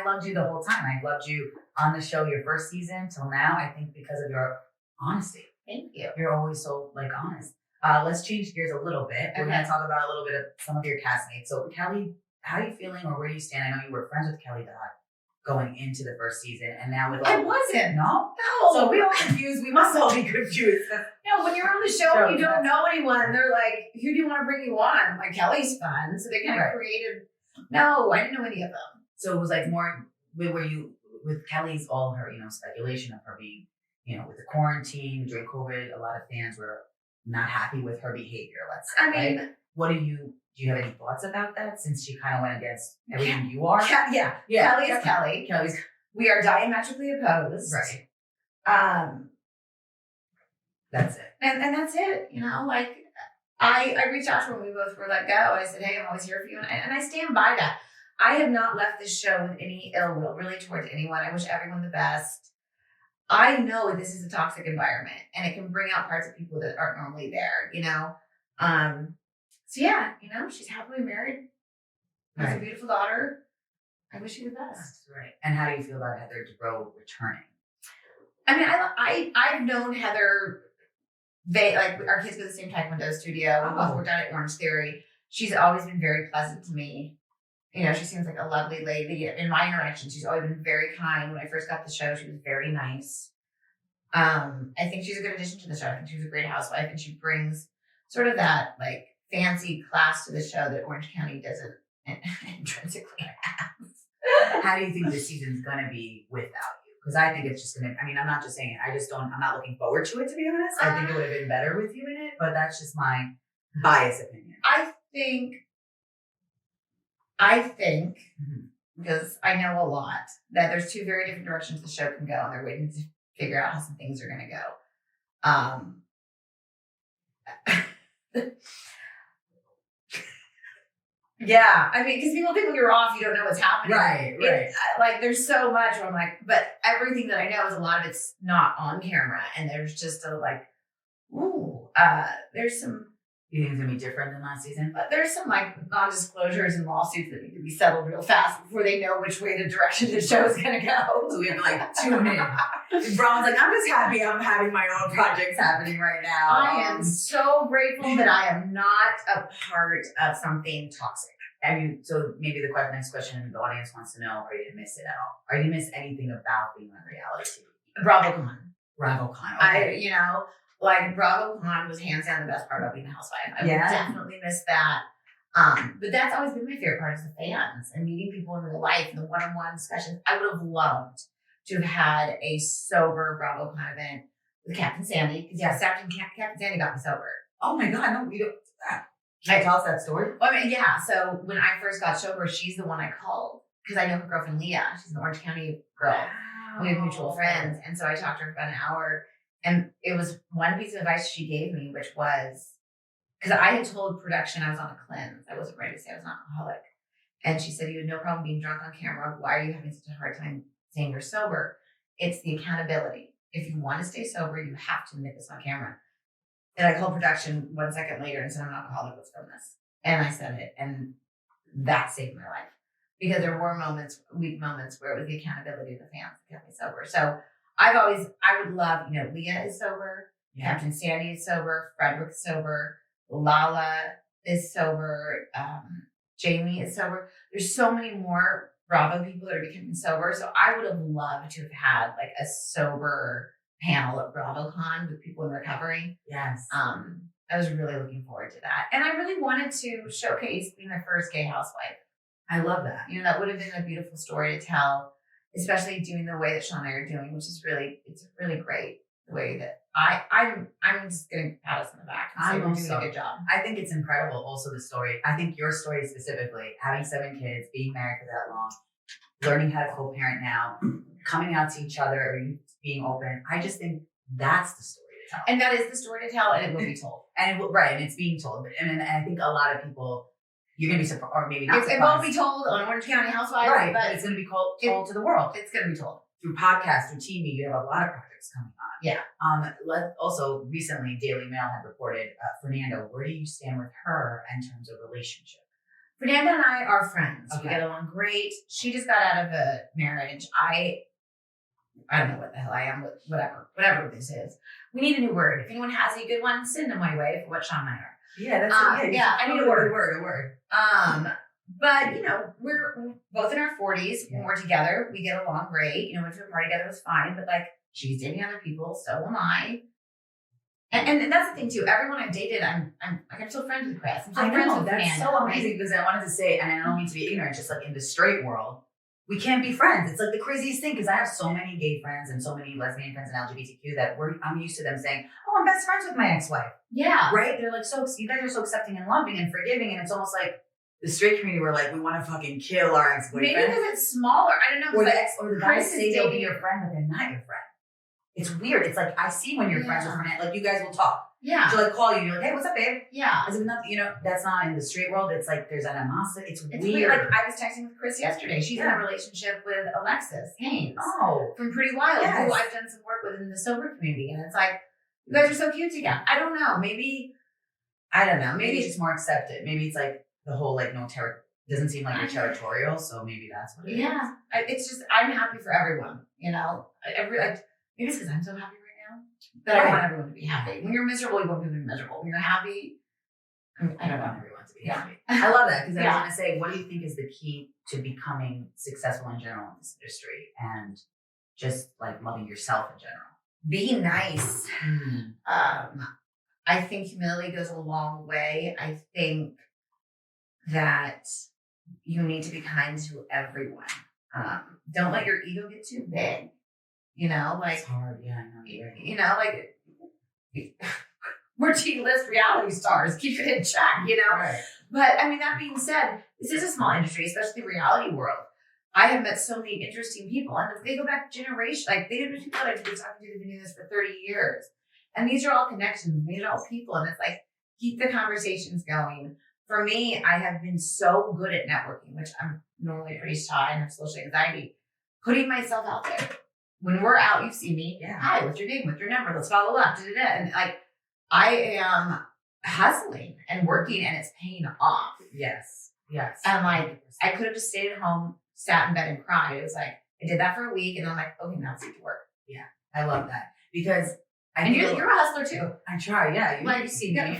loved you the whole time. I loved you on the show, your first season till now. I think because of your honesty. Thank you. You're always so like honest. Let's change gears a little bit. We're going to talk about a little bit of some of your castmates. So Kelly, how are you feeling, or where do you stand? I know you were friends with Kelly Dodd going into the first season, and now with all I wasn't. No. No. So we all confused. We must all be confused. No, when you're on the show and you don't know anyone, they're like, who do you want to bring you on? Like, Kelly's fun. So they kind of created. No, I didn't know any of them. So it was like more, were you, with Kelly's, all her, speculation of her being, with the quarantine during COVID, a lot of fans were not happy with her behavior, let's say. I mean, right? Do you have any thoughts about that, since she kind of went against everything you are? Yeah. Kelly is Kelly. We are diametrically opposed. Right. That's it. And that's it. Like I reached out to her when we both were let go. I said, hey, I'm always here for you. And I stand by that. I have not left this show with any ill will really towards anyone. I wish everyone the best. I know this is a toxic environment and it can bring out parts of people that aren't normally there, So yeah, she's happily married. Has a beautiful daughter. I wish you the best. That's right. And how do you feel about Heather Dubrow returning? I mean, I've known Heather. They our kids go to the same Taekwondo studio. We both worked out at Orange Theory. She's always been very pleasant to me. She seems like a lovely lady. In my interactions, she's always been very kind. When I first got the show, she was very nice. I think she's a good addition to the show. I think she's a great housewife, and she brings sort of that like fancy class to the show that Orange County doesn't intrinsically have. How do you think this season's going to be without you? Because I think it's just going to, I'm not just saying it. I'm not looking forward to it, to be honest. I think it would have been better with you in it, but that's just my biased opinion. I think, because I know a lot, that there's two very different directions the show can go, and they're waiting to figure out how some things are going to go. Yeah, I mean, because people think when you're off, you don't know what's happening. Right. There's so much where I'm like, but everything that I know is a lot of it's not on camera, and there's just there's some. You think it's gonna be different than last season? But there's some non-disclosures and lawsuits that need to be settled real fast before they know which way the direction the show is gonna go. So we have to tune in. Braun's like, I'm just happy I'm having my own projects happening right now. I am so grateful that I am not a part of something toxic. So maybe the next question the audience wants to know: are you gonna miss it at all? Are you gonna miss anything about being on reality TV? BravoCon. Okay. BravoCon was hands down the best part about being a housewife. I would definitely miss that. But that's always been my favorite part, is the fans and meeting people in real life and the one-on-one discussions. I would have loved to have had a sober BravoCon event with Captain Sandy. Because Captain Sandy got me sober. Oh my God, no, we don't. Can you tell us that story? Well, I mean, yeah. So when I first got sober, she's the one I called because I know her girlfriend Leah. She's an Orange County girl. Wow. We have mutual friends, and so I talked to her for about an hour. And it was one piece of advice she gave me, which was, because I had told production I was on a cleanse. I wasn't ready to say I was an alcoholic. And she said, you had no problem being drunk on camera. Why are you having such a hard time saying you're sober? It's the accountability. If you want to stay sober, you have to admit this on camera. And I called production 1 second later and said, I'm an alcoholic, let's film this. And I said it. And that saved my life. Because there were weak moments where it was the accountability of the fans that kept me sober. So I would love, Leah is sober, Captain Sandy is sober, Frederick's sober, Lala is sober, Jamie is sober. There's so many more Bravo people that are becoming sober. So I would have loved to have had a sober panel at BravoCon with people in recovery. Yes. I was really looking forward to that. And I really wanted to showcase being the first gay housewife. I love that. That would have been a beautiful story to tell. Especially doing the way that Sean and I are doing, which is it's really great. The way that I'm just gonna pat us on the back and say we're doing a good job. I think it's incredible. Also, the story. I think your story specifically, having 7 kids, being married for that long, learning how to co-parent now, coming out to each other, being open. I just think that's the story to tell. And that is the story to tell, and it will be told. And it's being told. And I think a lot of people. You're going to be surprised, or maybe not surprised. It won't be told on Orange County Housewives. Right, but it's going to be told to the world. It's going to be told. Through podcasts, through TV, you have a lot of projects coming on. Yeah. Also, recently, Daily Mail had reported Fernando. Where do you stand with her in terms of relationship? Fernando and I are friends. Okay. We get along great. She just got out of a marriage. I don't know what the hell I am, whatever this is. We need a new word. If anyone has any good ones, send them my way for what Sean and I are. Yeah, that's it. Yeah, I need a word. A word. But you know, we're both in our 40s. When we're together, we get along great. You know, went to a party together, it was fine. But like, she's dating other people, so am I. And that's the thing too. Everyone I've dated, I'm still friends with Chris. I'm still friends with that's Amanda, so amazing because I wanted to say, and I don't mean to be ignorant, just like in the straight world, we can't be friends. It's like the craziest thing because I have so many gay friends and so many lesbian friends and LGBTQ that I'm used to them saying, "Oh, I'm best friends with my ex-wife." Yeah, right. They're like, "So you guys are so accepting and loving and forgiving," and it's almost like the straight community were like, "We want to fucking kill our ex-boyfriend." Maybe because it's smaller. I don't know. Or the guys Chris say they'll be your friend, but they're not your friend. It's weird. It's like I see when you're friends with friends, like you guys will talk. Yeah. She'll like call you. You're like, "Hey, what's up, babe?" Yeah. As if nothing, that's not in the straight world. It's like there's animosity. It's weird. Like I was texting with Chris yesterday. She's in a relationship with Alexis Haynes. Oh, from Pretty Wild, who I've done some work with in the sober community, and it's like you guys are so cute together. I don't know. Maybe it's just more accepted. Maybe it's like the whole like no terror. Doesn't seem like you're territorial, so maybe that's what it is. Yeah, it's just I'm happy for everyone. You know, maybe it's because I'm so happy right now that I want everyone to be happy. When you're miserable, you want people to be miserable. When you're happy, I don't want everyone to be happy. I love that because I was going to say, what do you think is the key to becoming successful in general in this industry and just like loving yourself in general? Be nice. I think humility goes a long way. I think that you need to be kind to everyone. Don't let your ego get too big. You know, like it's hard. Yeah, I know. Right. You know, like we're T-list reality stars. Keep it in check. You know, right. But I mean, that being said, this is a small industry, especially the reality world. I have met so many interesting people, and if they go back generations, like they have people that I've been talking to, they've been doing this for 30 years, and these are all connections. These are all people, and it's like keep the conversations going. For me, I have been so good at networking, which I'm normally pretty shy and have social anxiety. Putting myself out there. When we're out, you see me. Yeah. Hi, what's your name? What's your number? Let's follow up. And like, I am hustling and working, and it's paying off. Yes. And like, I could have just stayed at home, sat in bed, and cried. It was like I did that for a week, and I'm like, okay, now it's get to work. Yeah, I love that because. And you're a hustler too. I try, yeah. You see me. You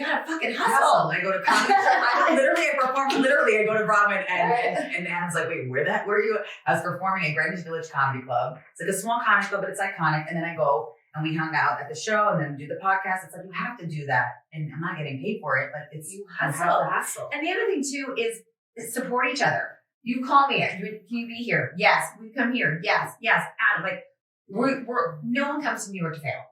gotta fucking hustle. I go to comedy. I perform. I go to Braunwyn and Adam's like, wait, where are you? I was performing at Greenwich Village Comedy Club. It's like a small comedy club, but it's iconic. And then I go and we hung out at the show and then do the podcast. It's like you have to do that, and I'm not getting paid for it, but it's you hustle. And the other thing too is support each other. You call me. Can you be here? Yes. We come here. Yes. Adam, like we're no one comes to New York to fail.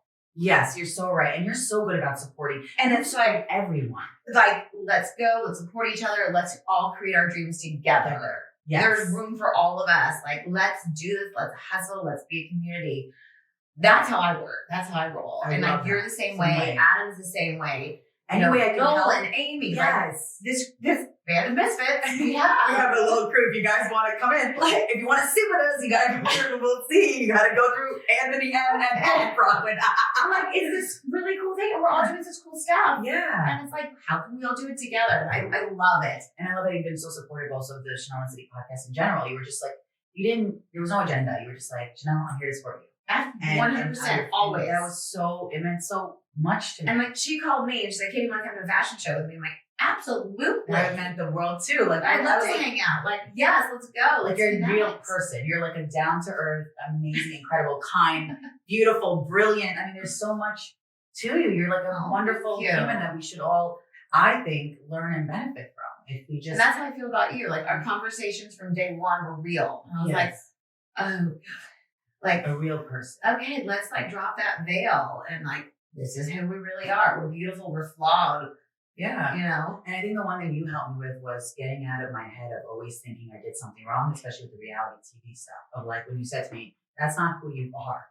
Yes, you're so right. And you're so good about supporting. And it's like everyone. Like, let's go, let's support each other, let's all create our dreams together. Yes. There's room for all of us. Like, let's do this, let's hustle, let's be a community. That's how I work. That's how I roll. And like you're the same way. Adam's the same way. Anyway, I can help. And Amy. Yes. Like, this band of misfits. Yeah. We have a little crew. If you guys want to come in, if you want to sit with us, you got to come through. We'll see. You got to go through Anthony and Braunwyn. I'm like, it's this really cool thing. And we're all doing such cool stuff. Yeah. And it's like, how can we all do it together? I love it. And I love that you've been so supportive also of the Chanel and City podcast in general. You were just like, there was no agenda. You were just like, Chanel, I'm here to support you. 100%, always. It meant so much to me. And like she called me and she's like, "Hey, do you want to come to a fashion show with me?" I'm like, absolutely. That meant the world too. Like I'd love to hang out. Like, yes, let's go. Like you're a real person. You're like a down to earth, amazing, incredible, kind, beautiful, brilliant. I mean, there's so much to you. You're like a wonderful human that we should all, I think, learn and benefit from. If we just And that's how I feel about you. Like our conversations from day one were real. And I was like, oh, like a real person. Okay, let's like drop that veil and like this is who we really are. We're beautiful, we're flawed. Yeah. You know? And I think the one thing you helped me with was getting out of my head of always thinking I did something wrong, especially with the reality TV stuff. Of like when you said to me, that's not who you are.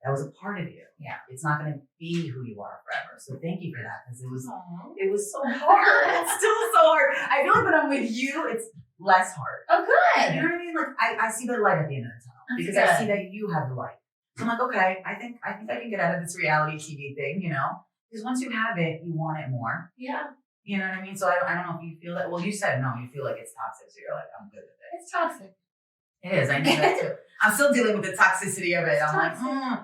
That was a part of you. Yeah. It's not going to be who you are forever. So thank you for that because it was so hard. It's still so hard. I feel like when I'm with you, it's less hard. Oh, good. You know what I mean? Like I see the light at the end of the tunnel. Because I see that you have the light. So I'm like, okay, I think I can get out of this reality TV thing, you know? Because once you have it, you want it more. Yeah. You know what I mean? So I don't know if you feel that. Well, you said no, you feel like it's toxic. So you're like, I'm good with it. It's toxic. It is. I know that too. I'm still dealing with the toxicity of it. I'm like,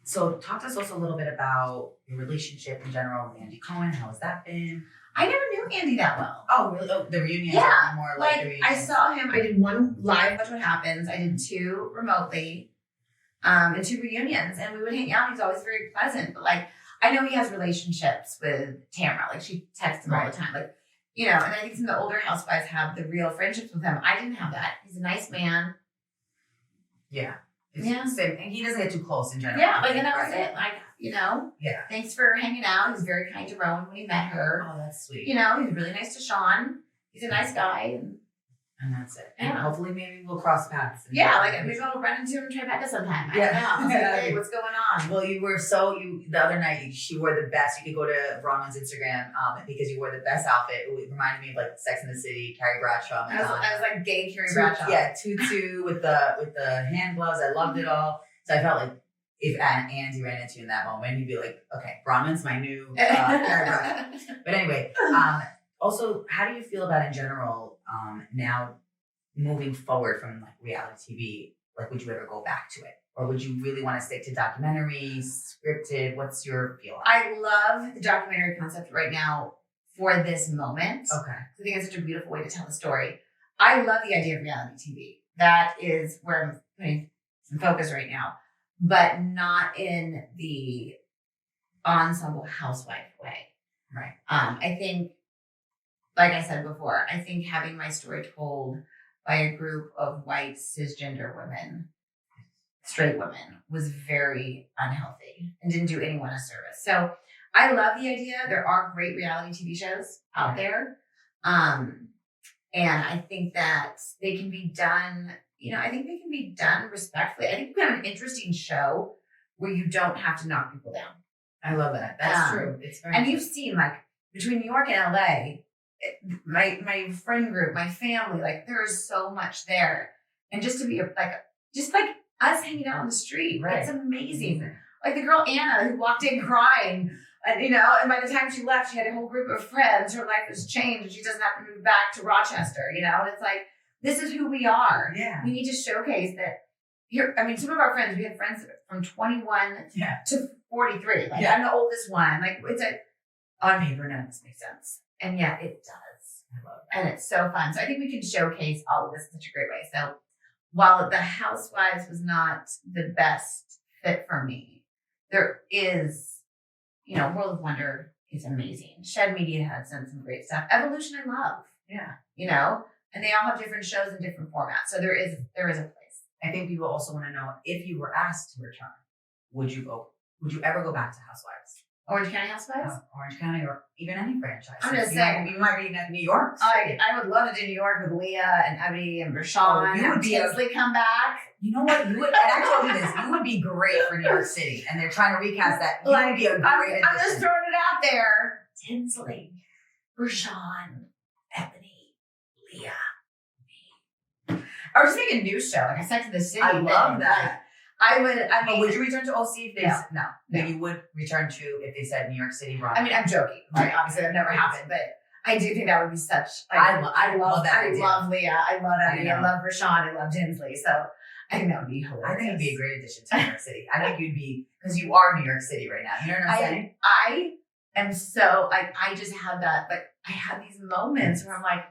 So talk to us also a little bit about your relationship in general with Andy Cohen. How has that been? I never knew Andy that well. Oh, really? Oh, the reunions Yeah. are more like the reunions. I saw him. I did one live Watch What Happens. I did 2 remotely, and 2 reunions. And we would hang out. He's always very pleasant. But like, I know he has relationships with Tamara. Like she texts him all the time. Like, you know, and I think some of the older housewives have the real friendships with him. I didn't have that. He's a nice man. Yeah. Same. And he doesn't get too close in general. Yeah, like, and that was it. Like, you know, yeah. Thanks for hanging out. He was very kind to Rowan when he met her. Oh, that's sweet. You know, he was really nice to Sean. He's a nice guy. And that's it. Yeah. And hopefully maybe we'll cross paths. Yeah, like maybe I'll run into him in Tribeca sometime. I don't know. I was like, hey, what's going on? Well, the other night, she wore the best. You could go to Braunwyn's Instagram because you wore the best outfit. It reminded me of like Sex in the City, Carrie Bradshaw. I was like gay Carrie Bradshaw. Yeah, tutu with the hand gloves. I loved it all. So I felt like if Andy ran into you in that moment, he'd be like, okay, Braunwyn's my new Carrie Bradshaw. But anyway, also, how do you feel about in general now moving forward from like reality TV? Like, would you ever go back to it, or would you really want to stick to documentaries, scripted? What's your feel on it? I love the documentary concept right now for this moment. Okay, I think it's such a beautiful way to tell a story. I love the idea of reality TV. That is where I'm putting some focus right now, but not in the ensemble housewife way. Right. I think, like I said before, I think having my story told by a group of white cisgender women, straight women, was very unhealthy and didn't do anyone a service. So I love the idea. There are great reality TV shows out there. And I think that they can be done, I think they can be done respectfully. I think we have an interesting show where you don't have to knock people down. I love that. That's true. It's very and you've seen, like, between New York and LA, my friend group, my family, like, there is so much there. And just to be just like us hanging out on the street, right? It's amazing. Like the girl Anna who walked in crying, and by the time she left, she had a whole group of friends. Her life has changed, and she doesn't have to move back to Rochester. And it's like, this is who we are. Yeah, we need to showcase that. Here, some of our friends, we have friends from 21 to 43. Like, I'm the oldest one. Like, it's on paper, none of this makes sense. And yet it does. I love that. And it's so fun. So I think we can showcase all of this in such a great way. So while the Housewives was not the best fit for me, there is, World of Wonder is amazing. Shed Media has done some great stuff. Evolution I love. Yeah. And they all have different shows and different formats. So there is a place. I think people also want to know, if you were asked to return, would you ever go back to Housewives? Orange County Housewives? Orange County, or even any franchise. I'm just saying. You might be in New York. I would love to do New York with Leah and Ebony and Rashawn. You would be Tinsley come back. You know what? And I told you this. You would be great for New York City. And they're trying to recast that. You would be a great addition. I'm just throwing it out there. Tinsley, Rashawn, Ebony, Leah, me. Or just make a new show, like a Sex in the City. I love that. Would you return to OC if they said no? You would return to if they said New York City, Broadway. I'm joking. Right? Obviously, that never happened, but I do think that would be such. I love that. I love Leah. I love Ebony. I love Rashawn. I love Tinsley. So I think that would be hilarious. I think it'd be a great addition to New York City. I think you'd be, because you are New York City right now. You know what I'm saying? I am so I just have that. Like, I have these moments where I'm like,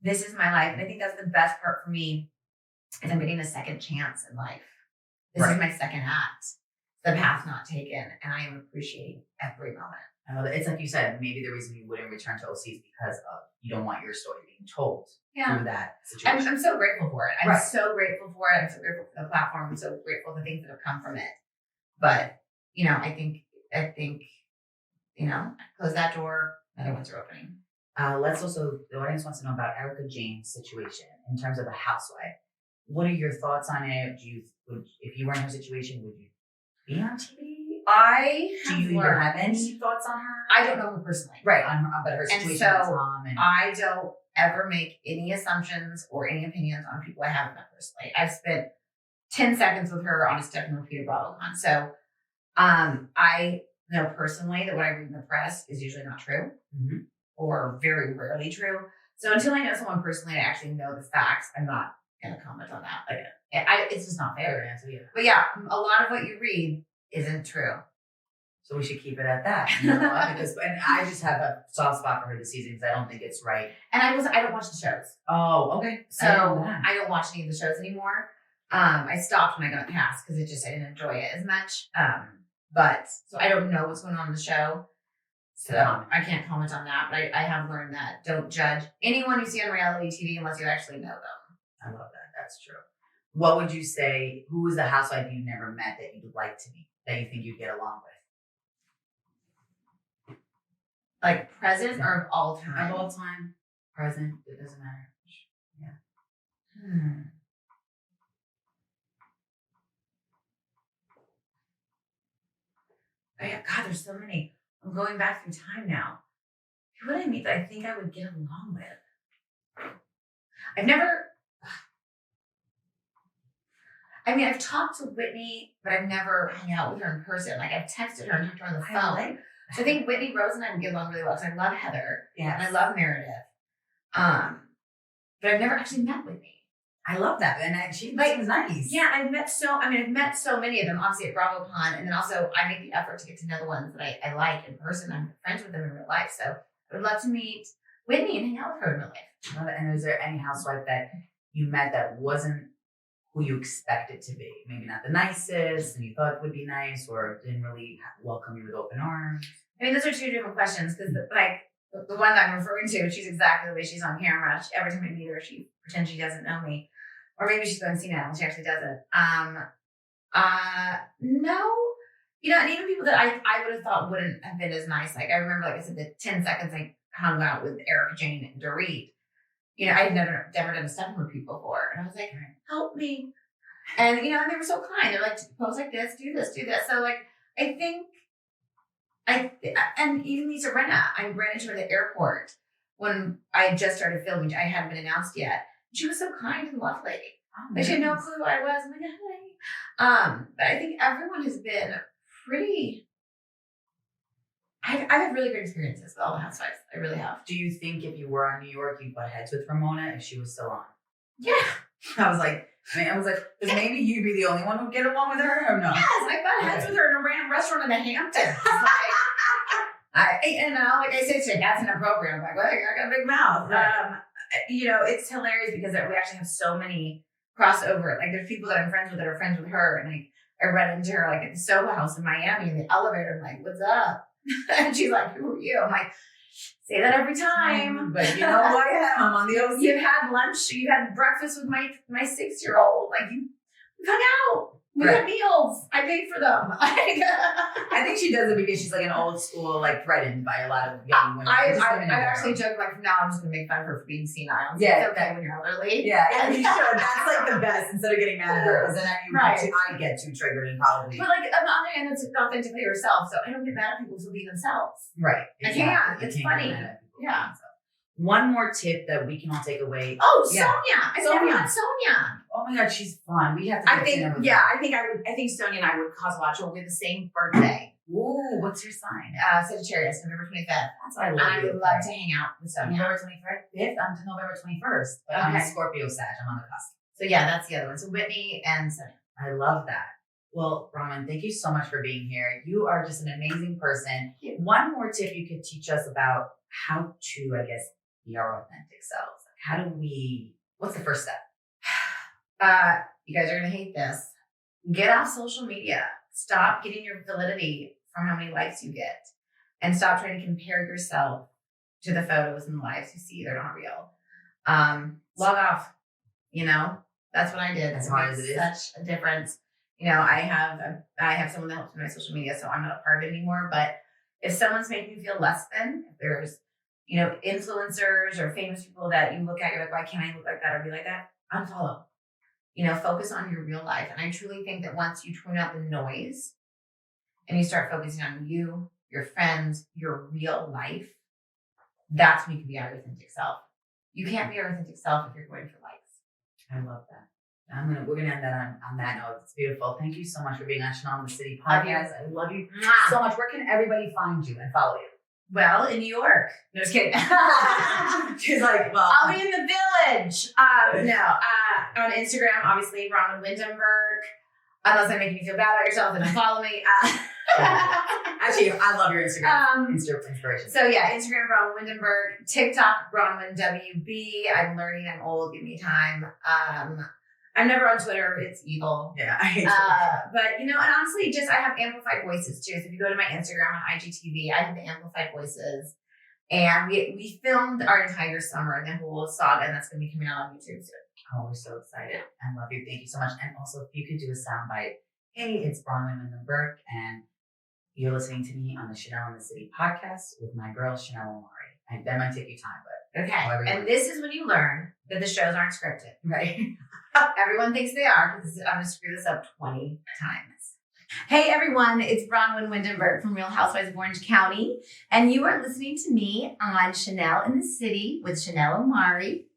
this is my life, and I think that's the best part for me. Is I'm getting a second chance in life. This is my second act. The path not taken, and I am appreciating every moment. I know that. It's like you said, maybe the reason you wouldn't return to OC is because you don't want your story being told through that situation. I'm so grateful for it. I'm so grateful for it. I'm so grateful for the platform. I'm so grateful for the things that have come from it. But, I think, close that door, other ones are opening. The audience wants to know about Erica Jane's situation in terms of a housewife. What are your thoughts on it? If you were in her situation, would you be on TV? Do you even have any thoughts on her? I don't know her personally. Right, but her situation with Tom. I don't ever make any assumptions or any opinions on people I haven't met personally. I've spent 10 seconds with her on a Step and Repeat BravoCon. So I know personally that what I read in the press is usually not true, or very rarely true. So until I know someone personally, I actually know the facts, I'm not gonna comment on that. Like, it's just not fair. Answer you. But yeah, a lot of what you read isn't true. So we should keep it at that. You know, and I just have a soft spot for her this season because I don't think it's right. And I don't watch the shows. Oh, okay. So I don't watch any of the shows anymore. I stopped when I got cast because I didn't enjoy it as much. But so I don't know what's going on in the show. So I can't comment on that. But I have learned that don't judge anyone you see on reality TV unless you actually know them. I love that. That's true. What would you say? Who is the housewife you never met that you'd like to meet that you think you'd get along with? Like present or of all time? Of all time, present. It doesn't matter. Yeah. Oh yeah, God, there's so many. I'm going back through time now. Who would I meet that I think I would get along with? I've talked to Whitney, but I've never hung out with her in person. Like I've texted her and talked to her on the phone. So I think Whitney, Rose, and I would get along really well because I love Heather. Yeah. And I love Meredith. But I've never actually met Whitney. I love that. And she seems nice. Yeah, I've met so many of them, obviously at BravoCon. And then also I make the effort to get to know the ones that I like in person. I'm friends with them in real life. So I would love to meet Whitney and hang out with her in real life. Love it. And is there any housewife that you met that wasn't who you expected to be? Maybe not the nicest and you thought would be nice or didn't really welcome you with open arms? I mean, those are two different questions because the one that I'm referring to, she's exactly the way she's on camera. Every time I meet her, she pretends she doesn't know me. Or maybe she's going senile and she actually doesn't. No. You know, and even people that I would have thought wouldn't have been as nice. Like I remember, like I said, the 10 seconds I hung out with Erica Jane and Dorit. You know, I had never done a step with people before. And I was like, help me. And, you know, and they were so kind. They're like, pose like this, do this, do that. So, like, I think, and even Lisa Rinna, I ran into her at the airport when I just started filming. I hadn't been announced yet. She was so kind and lovely. Like, she had no clue who I was. I'm like, hi. But I think everyone has been pretty... I've had really great experiences with all the housewives. I really have. Do you think if you were on New York, you'd butt heads with Ramona if she was still on? Yeah. I was like, maybe you'd be the only one who'd get along with her or no? Yes, I butt heads with her in a random restaurant in the Hamptons. Like I say today, that's inappropriate. I'm like, well, I got a big mouth. Right. You know, it's hilarious because we actually have so many crossover. Like there's people that I'm friends with that are friends with her. And I ran into her like at the Soho House in Miami in the elevator. I'm like, what's up? And she's like, who are you? I'm like, say that every time. But you know who I am. I'm on the OC. You've had lunch. You had breakfast with my 6-year-old. Like we've hung out. We had meals. I paid for them. I think she does it because she's like an old school, like threatened by a lot of young women. I've actually joked like from now I'm just gonna make fun of her for being senile. Yeah, it's okay when you're elderly. Yeah, you should. That's like the best. Instead of getting mad at her, because then I get too triggered and probably. But like on the other hand, it's authentically herself, so I don't get mad at people for being themselves. Right. Exactly. I can't. It's funny. Yeah. One more tip that we can all take away. Oh, Sonia! I never met Sonia. Oh my God, she's fun. We have to. I think Sonia and I would cause a lot of trouble. We have the same birthday. Ooh, what's your sign? Sagittarius, November 25th. That's what I love. I would love to hang out with Sonia. November 25th. I'm to November 21st. But I'm a Scorpio Sag. I'm on the cusp. So yeah, that's the other one. So Whitney and Sonia. I love that. Well, Braunwyn, thank you so much for being here. You are just an amazing person. One more tip you could teach us about how to, I guess, be our authentic selves. How do we, what's the first step? You guys are going to hate this. Get off social media. Stop getting your validity from how many likes you get. And stop trying to compare yourself to the photos and the lives you see. They're not real. Log off. You know, that's what I did. As hard as it is. Such a difference. You know, I have someone that helps with my social media, so I'm not a part of it anymore. But if someone's making you feel less than, if there's, you know, influencers or famous people that you look at, you're like, why can't I look like that or be like that? Unfollow. You know, focus on your real life. And I truly think that once you tune out the noise and you start focusing on you, your friends, your real life, that's when you can be your authentic self. You can't be your authentic self if you're going for likes. I love that. We're gonna end that on that note. It's beautiful. Thank you so much for being on Chanel in the City podcast. I love you so much. Where can everybody find you and follow you? Well, in New York. No, just kidding. She's like, well, I'll be in the Village. on Instagram, obviously, Braunwyn Windham Burke. Unless I'm making you feel bad about yourself, then follow me. Actually, I love your Instagram inspiration. So yeah, Instagram, Braunwyn Windham Burke. TikTok, Braunwyn WB. I'm learning. I'm old. Give me time. I'm never on Twitter. It's evil. Yeah, I hate Twitter. But and honestly, just I have amplified voices too. So if you go to my Instagram on IGTV, I have the amplified voices, and we filmed our entire summer and the whole saga, and that's going to be coming out on YouTube soon. Oh, we're so excited. I love you. Thank you so much. And also, if you could do a soundbite. Hey, it's Braunwyn Windham Burke, and you're listening to me on the Chanel in the City podcast with my girl, Chanel Omari. That might take you time, but okay. And this is when you learn that the shows aren't scripted, right? Everyone thinks they are, because I'm going to screw this up 20 times. Hey, everyone. It's Braunwyn Windham Burke from Real Housewives of Orange County, and you are listening to me on Chanel in the City with Chanel Omari.